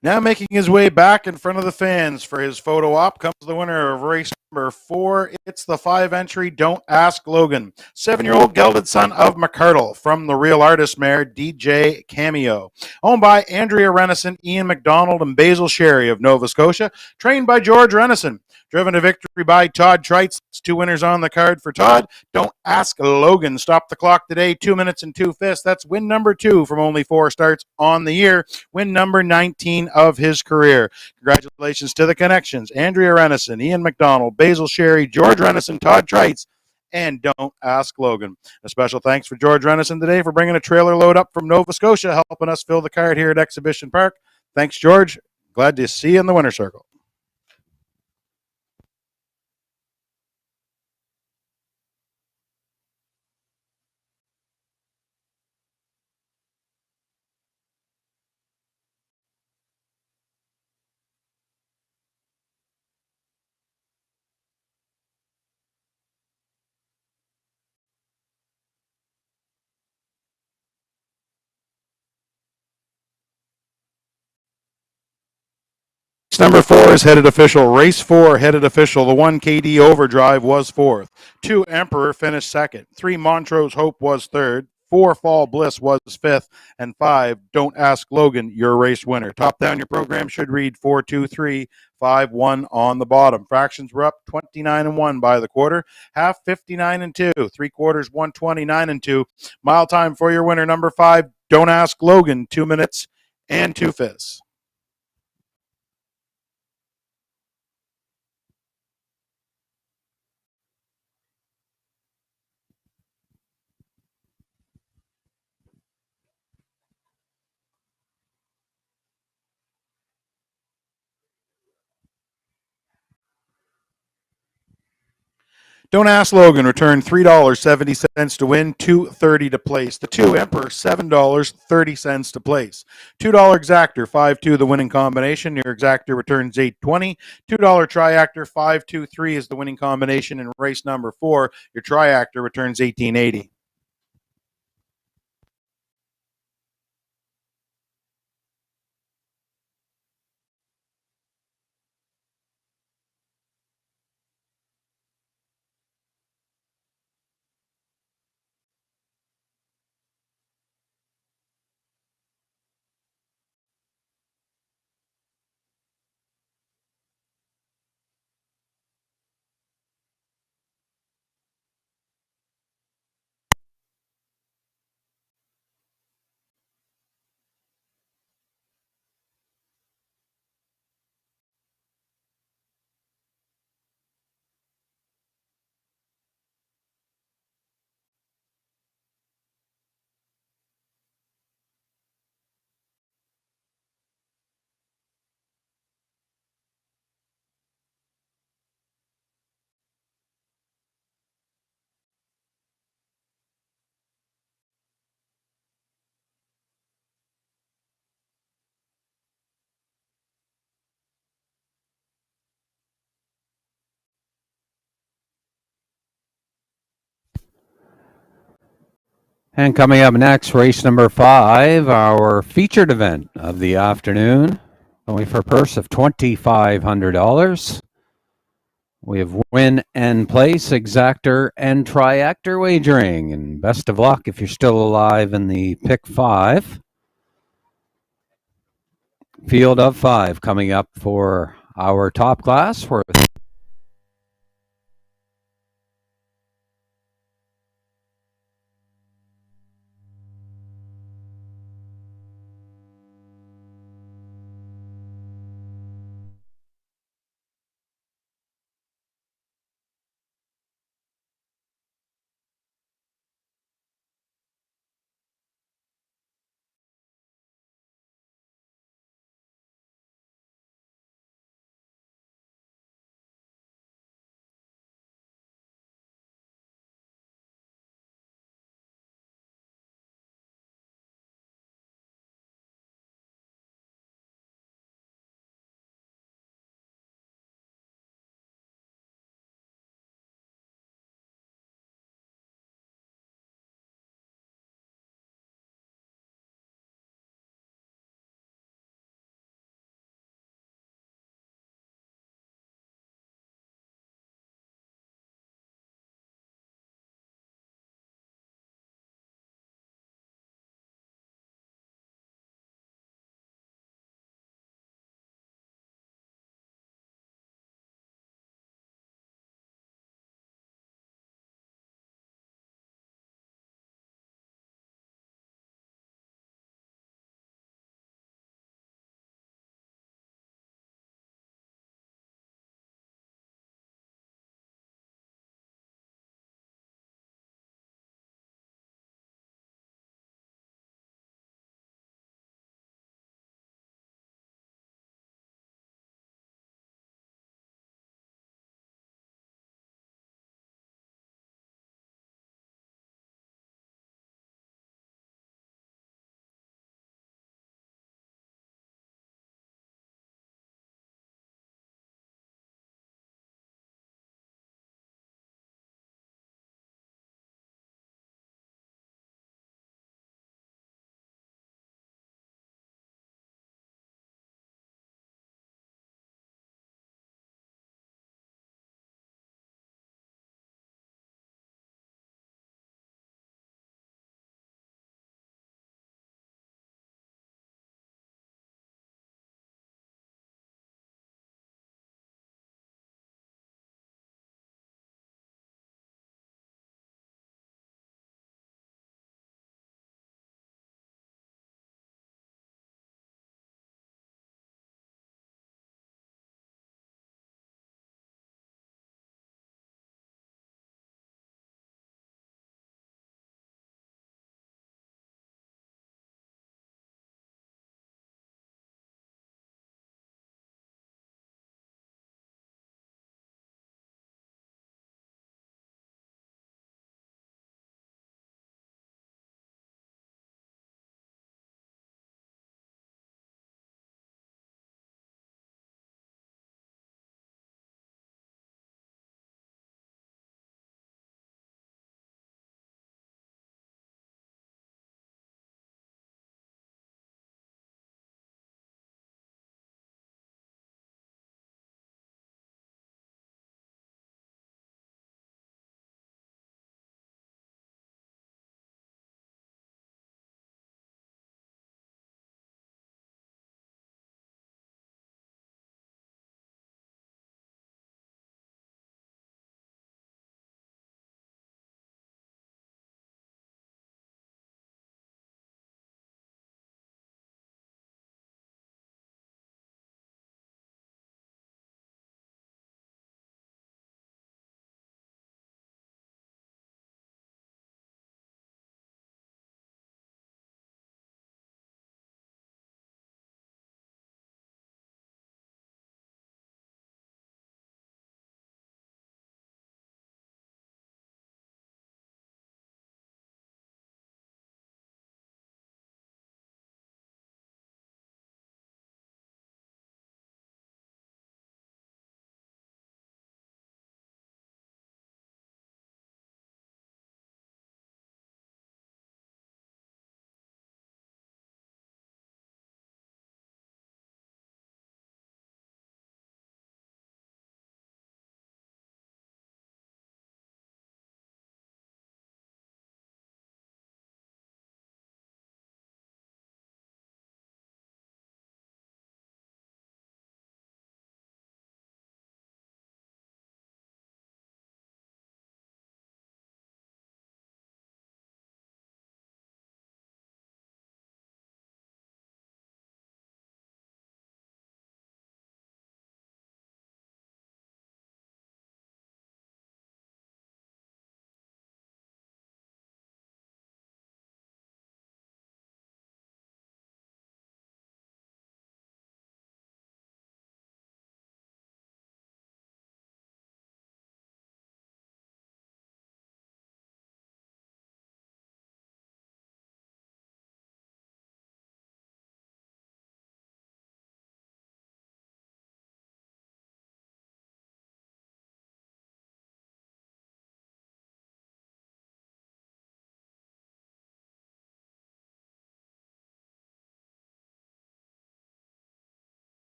Now making his way back in front of the fans for his photo op comes the winner of race number 4. It's the 5 entry Don't Ask Logan. 7-year-old gelded son of McCardle from the Real Artist mare DJ Cameo. Owned by Andrea Renison, Ian McDonald, and Basil Sherry of Nova Scotia. Trained by George Renison. Driven to victory by Todd Treitz. 2 winners on the card for Todd. Don't Ask Logan. Stop the clock today. 2 minutes and 2 fifths. That's win number 2 from only 4 starts on the year. Win number 19 of his career. Congratulations to the connections. Andrea Renison, Ian McDonald, Basil Sherry, George Renison, Todd Treitz, and Don't Ask Logan. A special thanks for George Renison today for bringing a trailer load up from Nova Scotia, helping us fill the card here at Exhibition Park. Thanks, George. Glad to see you in the winner's circle. Number 4 is headed official. Race 4 headed official. The 1 KD Overdrive was 4th. 2 Emperor finished 2nd. 3 Montrose Hope was 3rd. 4 Fall Bliss was 5th. And 5 Don't Ask Logan, your race winner. Top down your program should read 4-2-3-5-1 on the bottom. Fractions were up 29-1 by the quarter. Half 59-2. 3 quarters 129-2. Mile time for your winner number 5. Don't Ask Logan. 2 minutes and 2 fifths. Don't Ask Logan returned $3.70 to win, $2.30 to place. The 2 Emperor, $7.30 to place. $2 Exactor, 5-2 the winning combination. Your Exactor returns $8.20. $2 Triactor, 5-2-3 is the winning combination in race number 4. Your Triactor returns $18.80. And coming up next, race number 5, our featured event of the afternoon, going for a purse of $2,500. We have win and place, exactor, and triactor wagering. And best of luck if you're still alive in the pick 5. Field of 5 coming up for our top class worth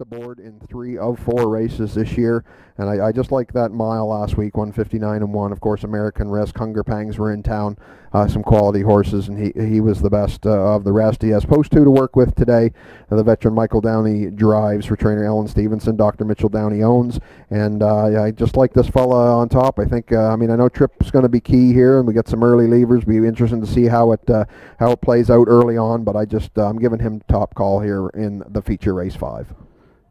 the board in 3 of 4 races this year, and I just like that mile last week, 1:59.1. Of course, American Risk, Hunger Pangs were in town, some quality horses, and he was the best of the rest. He has post 2 to work with today. The veteran Michael Downey drives for trainer Ellen Stevenson. Dr. Mitchell Downey owns, and I just like this fella on top. I think, I know Trip's going to be key here, and we got some early levers. Be interesting to see how it plays out early on, but I'm giving him top call here in the feature race 5.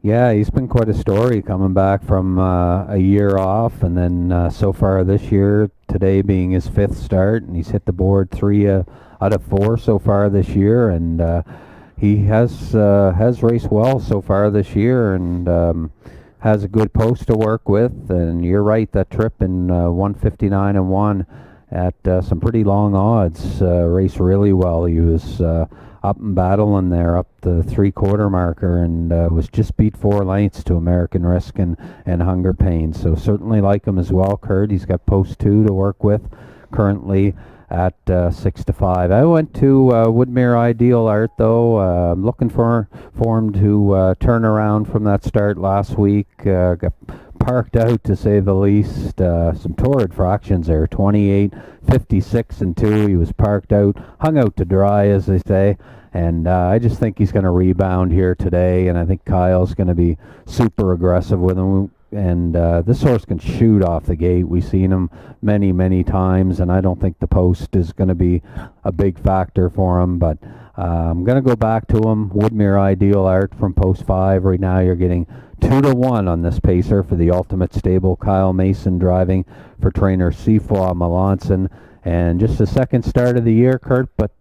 Yeah, he's been quite a story coming back from a year off, and then so far this year, today being his 5th start, and he's hit the board 3 out of 4 so far this year, and he has raced well so far this year, and has a good post to work with. And you're right, that trip in 1:59.1 at some pretty long odds raced really well. He was up and battling there up the 3/4 marker, and was just beat 4 lengths to American Risk and Hunger Pain. So certainly like him as well, Kurt. He's got post 2 to work with currently at 6-5. I went to Woodmere Ideal Art, though. I'm looking for him to turn around from that start last week. Got parked out, to say the least. Some torrid fractions there, 28, 56 and 2. He was parked out, hung out to dry, as they say. And I just think he's going to rebound here today, and I think Kyle's going to be super aggressive with him. And this horse can shoot off the gate. We've seen him many, many times, and I don't think the post is going to be a big factor for him. But I'm going to go back to him. Woodmere Ideal Art from post 5. Right now you're getting 2-1 on this pacer for the Ultimate Stable. Kyle Mason driving for trainer Seafoy Melanson. And just the 2nd start of the year, Kurt, but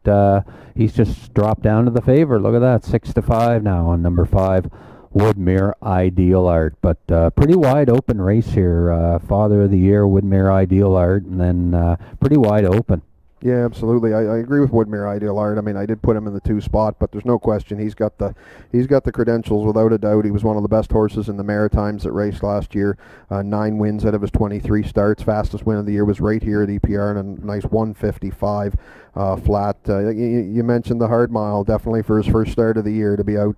he's just dropped down to the favorite. Look at that, 6-5 now on number 5. Woodmere Ideal Art, but pretty wide open race here. Father of the Year, Woodmere Ideal Art, and then pretty wide open. Yeah, absolutely. I agree with Woodmere Ideal Art. I did put him in the 2 spot, but there's no question he's got the credentials without a doubt. He was one of the best horses in the Maritimes that raced last year. 9 wins out of his 23 starts. Fastest win of the year was right here at EPR, and a nice 1:55 flat. You mentioned the hard mile, definitely for his first start of the year to be out,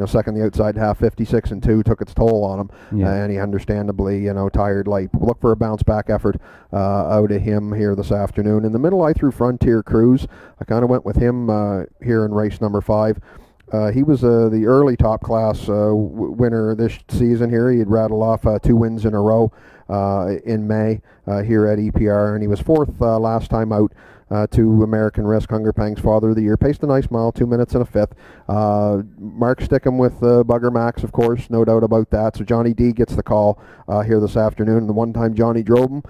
second the outside half, 56 and 2 took its toll on him, and he understandably, tired late. But look for a bounce back effort out of him here this afternoon. In the middle, I threw Frontier Cruise. I kind of went with him here in race number 5. He was the early top class winner this season here. He had rattled off 2 wins in a row in May here at EPR, and he was 4th last time out to American Risk, Hunger Pangs Father of the Year. Paced a nice mile, 2 minutes and a 5th. Mark Stickham with Bugger Max, of course, no doubt about that. So Johnny D gets the call here this afternoon. And the one time Johnny drove him,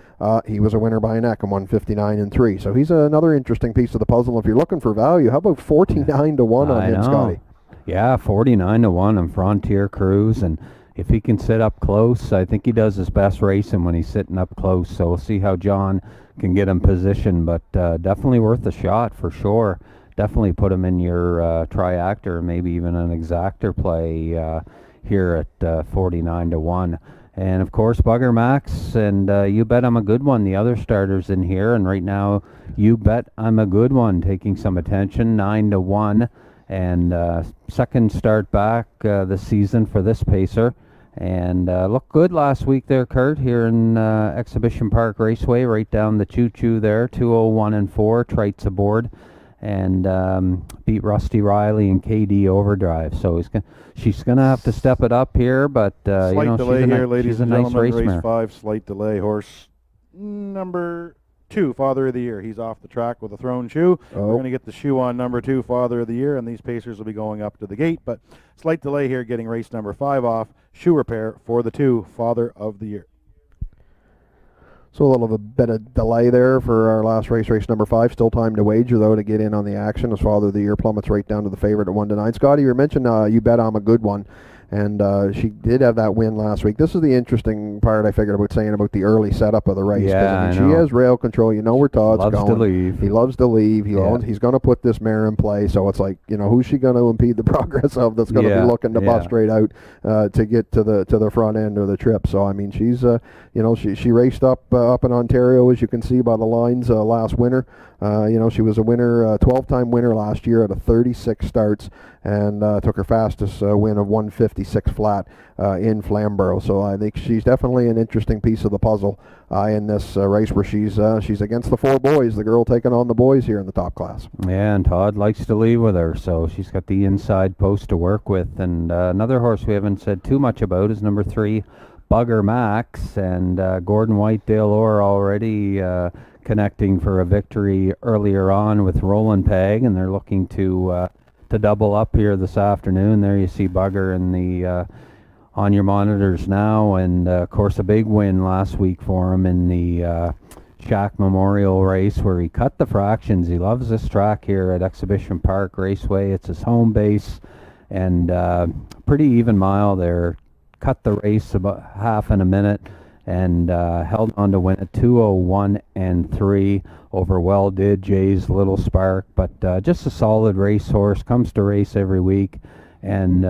he was a winner by a neck in 1:59 and 3. So he's another interesting piece of the puzzle. If you're looking for value, how about 49-1 on him, Scotty? Yeah, 49-1 on Frontier Cruise, and if he can sit up close, I think he does his best racing when he's sitting up close. So we'll see how John can get him positioned, but definitely worth a shot for sure. Definitely put him in your triactor, maybe even an exactor play here at 49-1. And of course, Bugger Max, and You Bet I'm a Good One, the other starters in here. And right now, You Bet I'm a Good One taking some attention, 9-1. And 2nd start back this season for this pacer. And looked good last week there, Kurt, here in Exhibition Park Raceway, right down the choo-choo there, 2:01 and 4, Trites aboard, and beat Rusty Riley and KD Overdrive. So she's gonna have to step it up here, but Slight delay here, ladies and nice gentlemen. race Race mare. 5, slight delay. Horse number 2, Father of the Year. He's off the track with a thrown shoe. We're going to get the shoe on number 2, Father of the Year, and these pacers will be going up to the gate. But slight delay here, getting race number 5 off. Shoe repair for the 2, Father of the Year. So a little bit of delay there for our last race, race number 5. Still time to wager, though, to get in on the action as Father of the Year plummets right down to the favorite at 1-9. Scotty, you mentioned You Bet I'm a Good One. And she did have that win last week. This is the interesting part I figured about saying about the early setup of the race. Yeah, she has rail control. You know where Todd's loves going. to leave. He loves to leave. He's going to put this mare in play. So it's like, who's she going to impede the progress of that's going to be looking to bust right out to get to the front end of the trip. So, she's, she raced up in Ontario, as you can see by the lines, last winter. She was a winner, 12-time winner last year out of 36 starts, and took her fastest win of 156 flat in Flamborough. So I think she's definitely an interesting piece of the puzzle in this race where she's against the 4 boys, the girl taking on the boys here in the top class. Yeah, and Todd likes to lead with her, so she's got the inside post to work with. And another horse we haven't said too much about is number 3, Bugger Max, and Gordon Whitedale Orr already connecting for a victory earlier on with Roland Peg, and they're looking to double up here this afternoon. There you see Bugger in the on your monitors now, and of course a big win last week for him in the Shack Memorial race where he cut the fractions. He loves this track here at Exhibition Park Raceway. It's his home base, and pretty even mile there. Cut the race about half in a minute, and held on to win it 2:01 and 3 over Well Did Jay's Little Spark. But just a solid racehorse, comes to race every week, and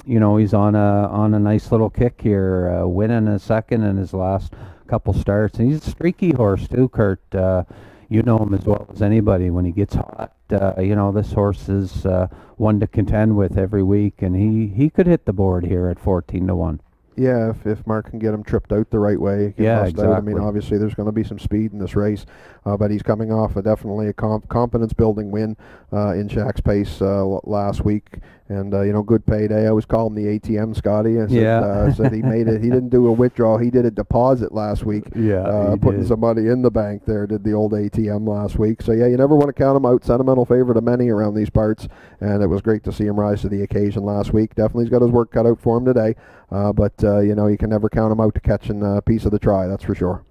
he's on a nice little kick here, winning a second in his last couple starts. And he's a streaky horse too, Kurt. You know him as well as anybody. When he gets hot, this horse is one to contend with every week, and he could hit the board here at 14-1. Yeah, if Mark can get him tripped out the right way, he can bust exactly. out. I mean, obviously there's going to be some speed in this race, but he's coming off definitely a confidence-building win in Shack's Pace last week, and good payday. I always call him the ATM, Scotty. I said, said he made it. He didn't do a withdrawal. He did a deposit last week. Yeah, putting some money in the bank there. Did the old ATM last week. So yeah, you never want to count him out. Sentimental favorite of many around these parts, and it was great to see him rise to the occasion last week. Definitely's got his work cut out for him today. But you can never count him out to catching a piece of the try, that's for sure.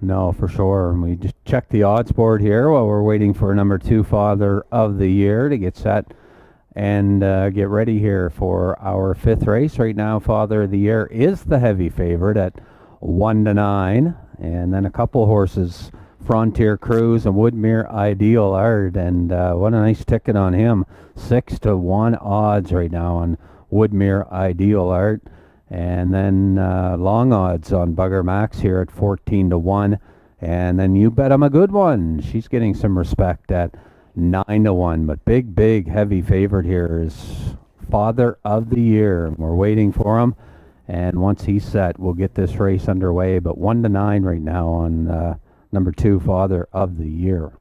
No, for sure. And we just checked the odds board here while we're waiting for number 2, Father of the Year, to get set and get ready here for our 5th race. Right now, Father of the Year is the heavy favorite at 1-9, and then a couple horses, Frontier Cruise and Woodmere Ideal Art, and what a nice ticket on him. 6-1 odds right now on Woodmere Ideal Art. And then long odds on Bugger Max here at 14-1. And then You Bet I'm a Good One. She's getting some respect at 9-1. But big, heavy favorite here is Father of the Year. We're waiting for him. And once he's set, we'll get this race underway. But 1-9 right now on number 2, Father of the Year.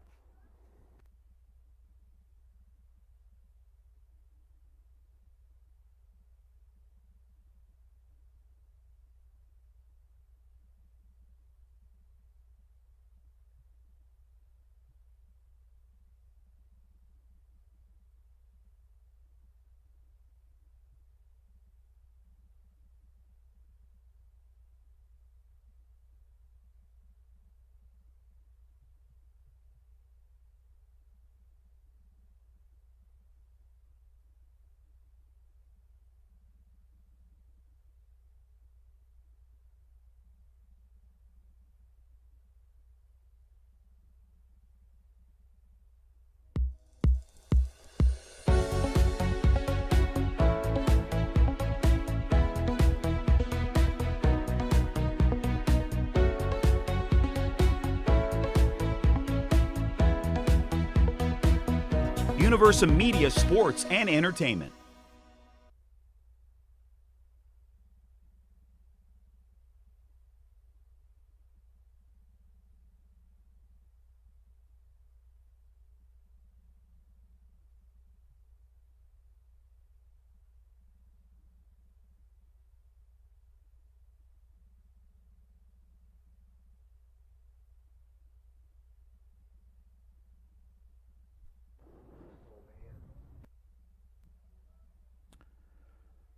Universum Media Sports and Entertainment.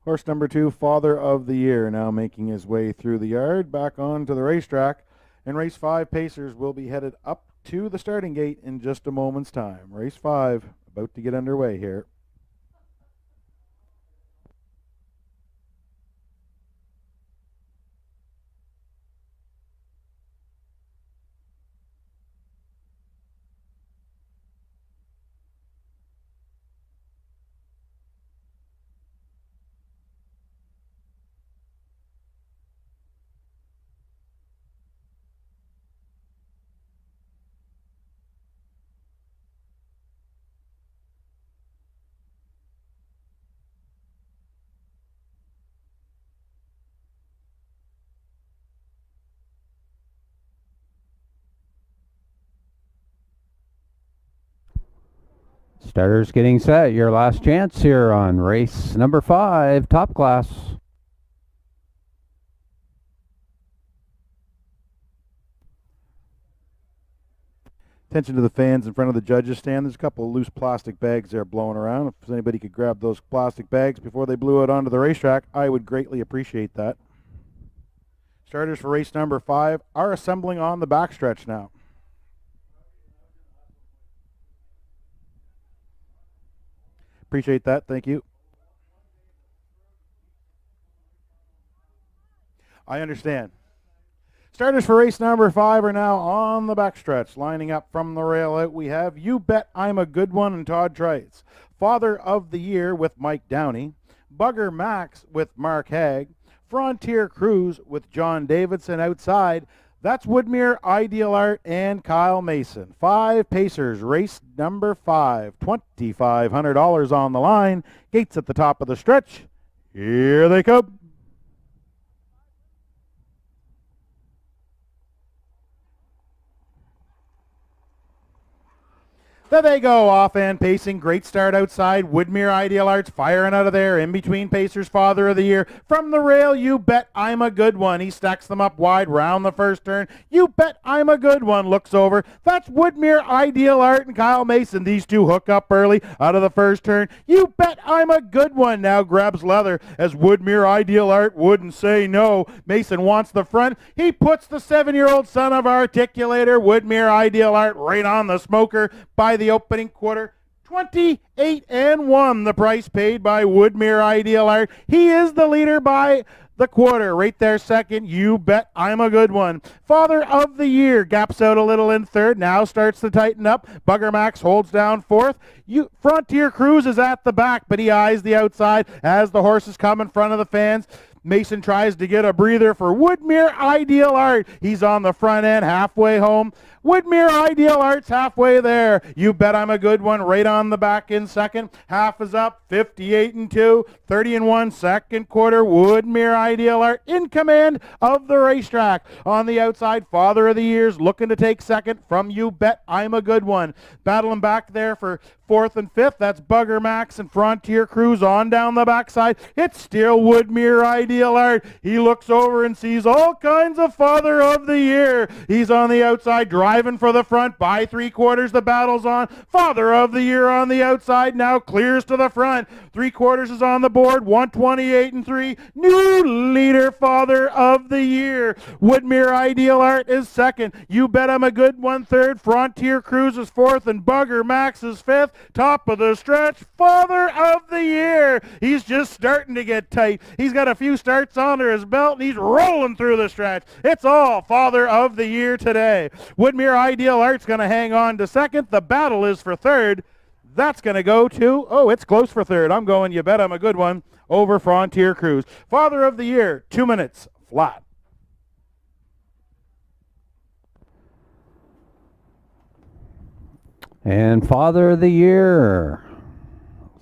Horse number 2, Father of the Year, now making his way through the yard, back onto the racetrack. And race 5 pacers will be headed up to the starting gate in just a moment's time. Race 5 about to get underway here. Starters getting set. Your last chance here on race number 5, top class. Attention to the fans in front of the judges stand. There's a couple of loose plastic bags there blowing around. If anybody could grab those plastic bags before they blew out onto the racetrack, I would greatly appreciate that. Starters for race number 5 are assembling on the backstretch now. Appreciate that. Thank you. I understand. Starters for race number 5 are now on the backstretch. Lining up from the rail out, we have You Bet I'm a Good One and Todd Trites. Father of the Year with Mike Downey. Bugger Max with Mark Haig. Frontier Cruise with John Davidson outside. That's Woodmere, Ideal Art, and Kyle Mason. 5 Pacers, race number 5. $2,500 on the line. Gates at the top of the stretch. Here they come. There they go, off and pacing. Great start outside. Woodmere Ideal Arts firing out of there. In between Pacers, Father of the Year. From the rail, You Bet I'm a Good One. He stacks them up wide round the first turn. You Bet I'm a Good One. Looks over. That's Woodmere Ideal Art and Kyle Mason. These two hook up early out of the first turn. You Bet I'm a Good One. Now grabs leather as Woodmere Ideal Art wouldn't say no. Mason wants the front. He puts the 7-year-old son of Articulator, Woodmere Ideal Art, right on the smoker by the opening quarter. 28-1, the price paid by Woodmere Ideal Art. He is the leader by the quarter. Right there second, You Bet I'm a Good One. Father of the Year gaps out a little in third. Now starts to tighten up. Bugger Max holds down fourth. Frontier Cruise is at the back, but he eyes the outside as the horses come in front of the fans. Mason tries to get a breather for Woodmere Ideal Art. He's on the front end, halfway home. Woodmere Ideal Art's halfway there. You Bet I'm a Good One right on the back in second. Half is up, 58-2, 30-1 second quarter. Woodmere Ideal Art in command of the racetrack. On the outside, Father of the Year's looking to take second from You Bet I'm a Good One. Battling back there for fourth and fifth. That's Bugger Max and Frontier Cruise on down the backside. It's still Woodmere Ideal Art. He looks over and sees all kinds of Father of the Year. He's on the outside, driving for the front. By 3/4, the battle's on. Father of the Year on the outside now clears to the front. 3/4 is on the board. 128-3. New leader, Father of the Year. Woodmere Ideal Art is second. You Bet I'm a Good One third. Frontier Cruise is fourth, and Bugger Max is fifth. Top of the stretch, Father of the Year. He's just starting to get tight. He's got a few starts under his belt, and he's rolling through the stretch. It's all Father of the Year today. Woodmere Ideal Art's going to hang on to second. The battle is for third. That's going to go to, it's close for third. I'm going You Bet I'm a Good One over Frontier Cruise. Father of the Year, 2 minutes flat. And Father of the Year,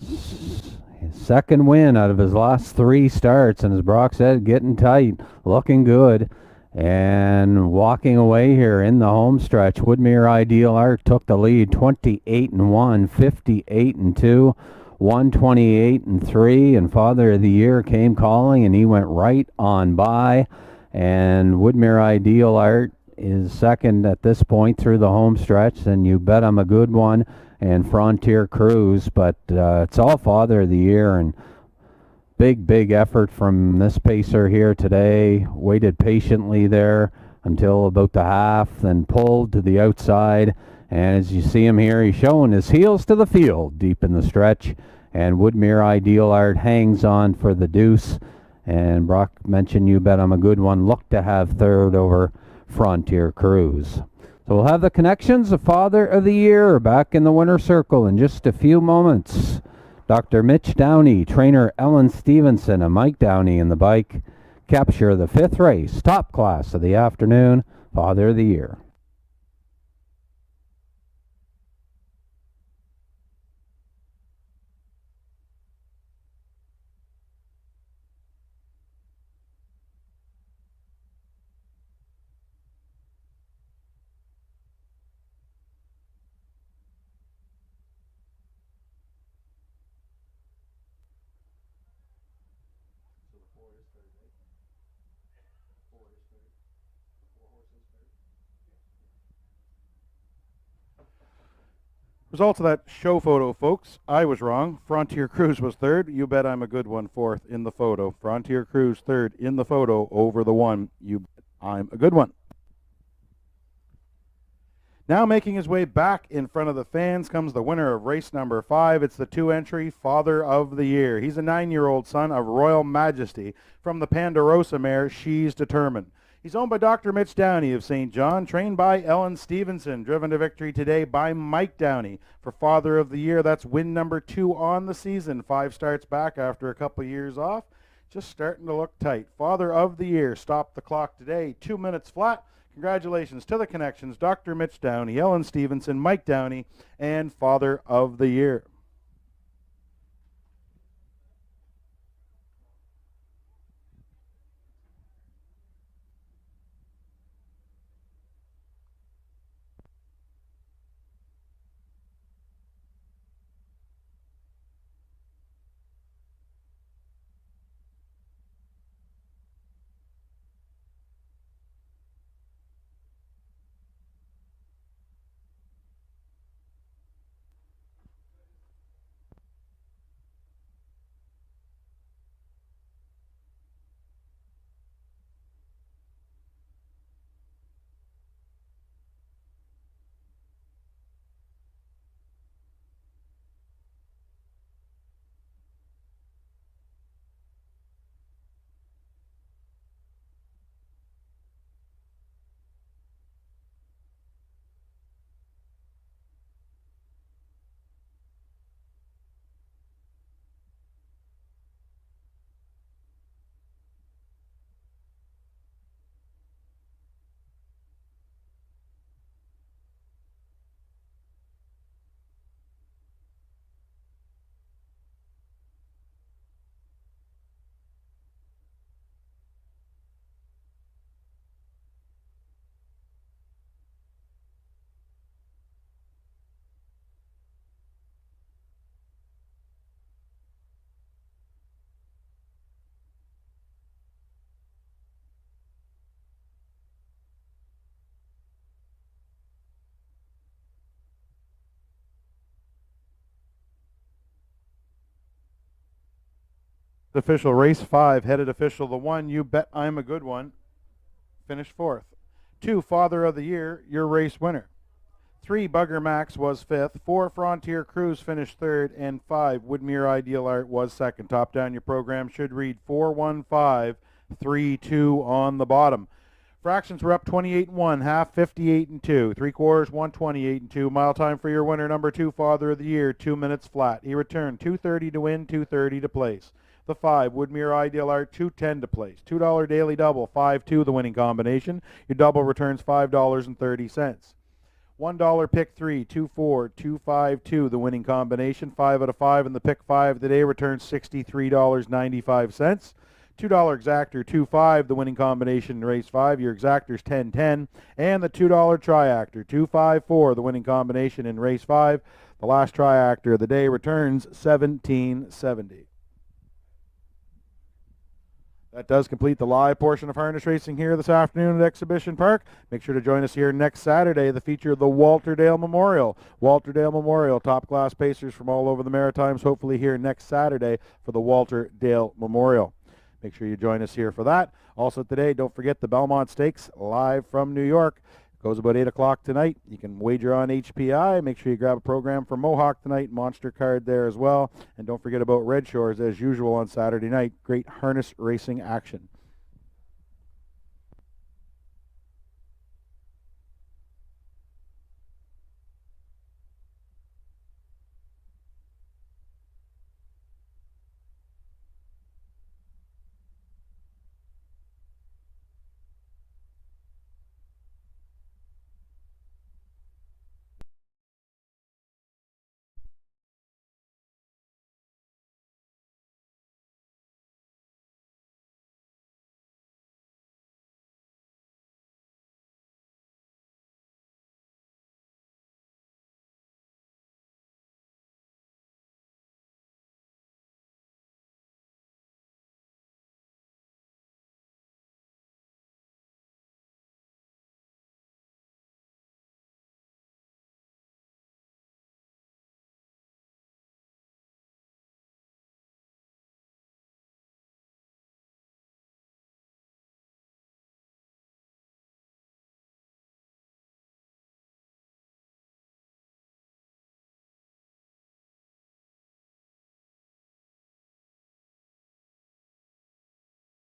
his second win out of his last 3 starts, and as Brock said, getting tight, looking good, and walking away here in the home stretch. Woodmere Ideal Art took the lead, 28-1, 58-2, 128-3, and Father of the Year came calling, and he went right on by, and Woodmere Ideal Art is second at this point through the home stretch, and You Bet I'm a Good One and Frontier Cruise, but it's all Father of the Year, and big effort from this pacer here today. Waited patiently there until about the half, then pulled to the outside, and as you see him here, he's showing his heels to the field deep in the stretch, and Woodmere Ideal Art hangs on for the deuce, and Brock mentioned You Bet I'm a Good One looked to have third over Frontier Cruise. So we'll have the connections of Father of the Year back in the winner's circle in just a few moments. Dr. Mitch Downey, trainer Ellen Stevenson, and Mike Downey in the bike capture the 5th race, top class of the afternoon, Father of the Year. Results of that show photo, folks. I was wrong. Frontier Cruise was third. You bet I'm a good one, fourth in the photo. Frontier Cruise third in the photo over the one. You bet I'm a good one. Now making his way back in front of the fans comes the winner of race number 5. It's the 2-entry Father of the Year. He's a 9-year-old son of Royal Majesty from the Ponderosa mare She's Determined. He's owned by Dr. Mitch Downey of St. John, trained by Ellen Stevenson, driven to victory today by Mike Downey. For Father of the Year, that's win number 2 on the season. 5 starts back after a couple years off. Just starting to look tight. Father of the Year, stop the clock today, 2 minutes flat. Congratulations to the connections, Dr. Mitch Downey, Ellen Stevenson, Mike Downey, and Father of the Year. Official race 5, headed official the 1, You Bet I'm a Good One, finished 4th. 2, Father of the Year, your race winner. 3, Bugger Max was 5th. 4, Frontier Cruise finished 3rd. And 5, Woodmere Ideal Art was 2nd. Top down your program should read 415-3-2 on the bottom. Fractions were up 28-1, half 58-2, 3/4 128-2. Mile time for your winner, number 2, Father of the Year, 2 minutes flat. He returned 2:30 to win, 2:30 to place. The 5, Woodmere Ideal Art, 2:10 to place. $2 daily double, 5-2 the winning combination. Your double returns $5.30. $1 pick 3, 2-4, 2-5-2 the winning combination. 5 out of 5 in the pick 5 today returns $63.95. $2 exactor, 2-5 the winning combination in race 5. Your exactor's 10-10. And the $2 triactor, 2-5-4 the winning combination in race 5. The last triactor of the day returns $17.70. That does complete the live portion of harness racing here this afternoon at Exhibition Park. Make sure to join us here next Saturday, the feature of the Walterdale Memorial. Walterdale Memorial, top-class pacers from all over the Maritimes, hopefully here next Saturday for the Walterdale Memorial. Make sure you join us here for that. Also today, don't forget the Belmont Stakes live from New York. Goes about 8 o'clock tonight. You can wager on HPI. Make sure you grab a program for Mohawk tonight. Monster card there as well. And don't forget about Red Shores as usual on Saturday night. Great harness racing action.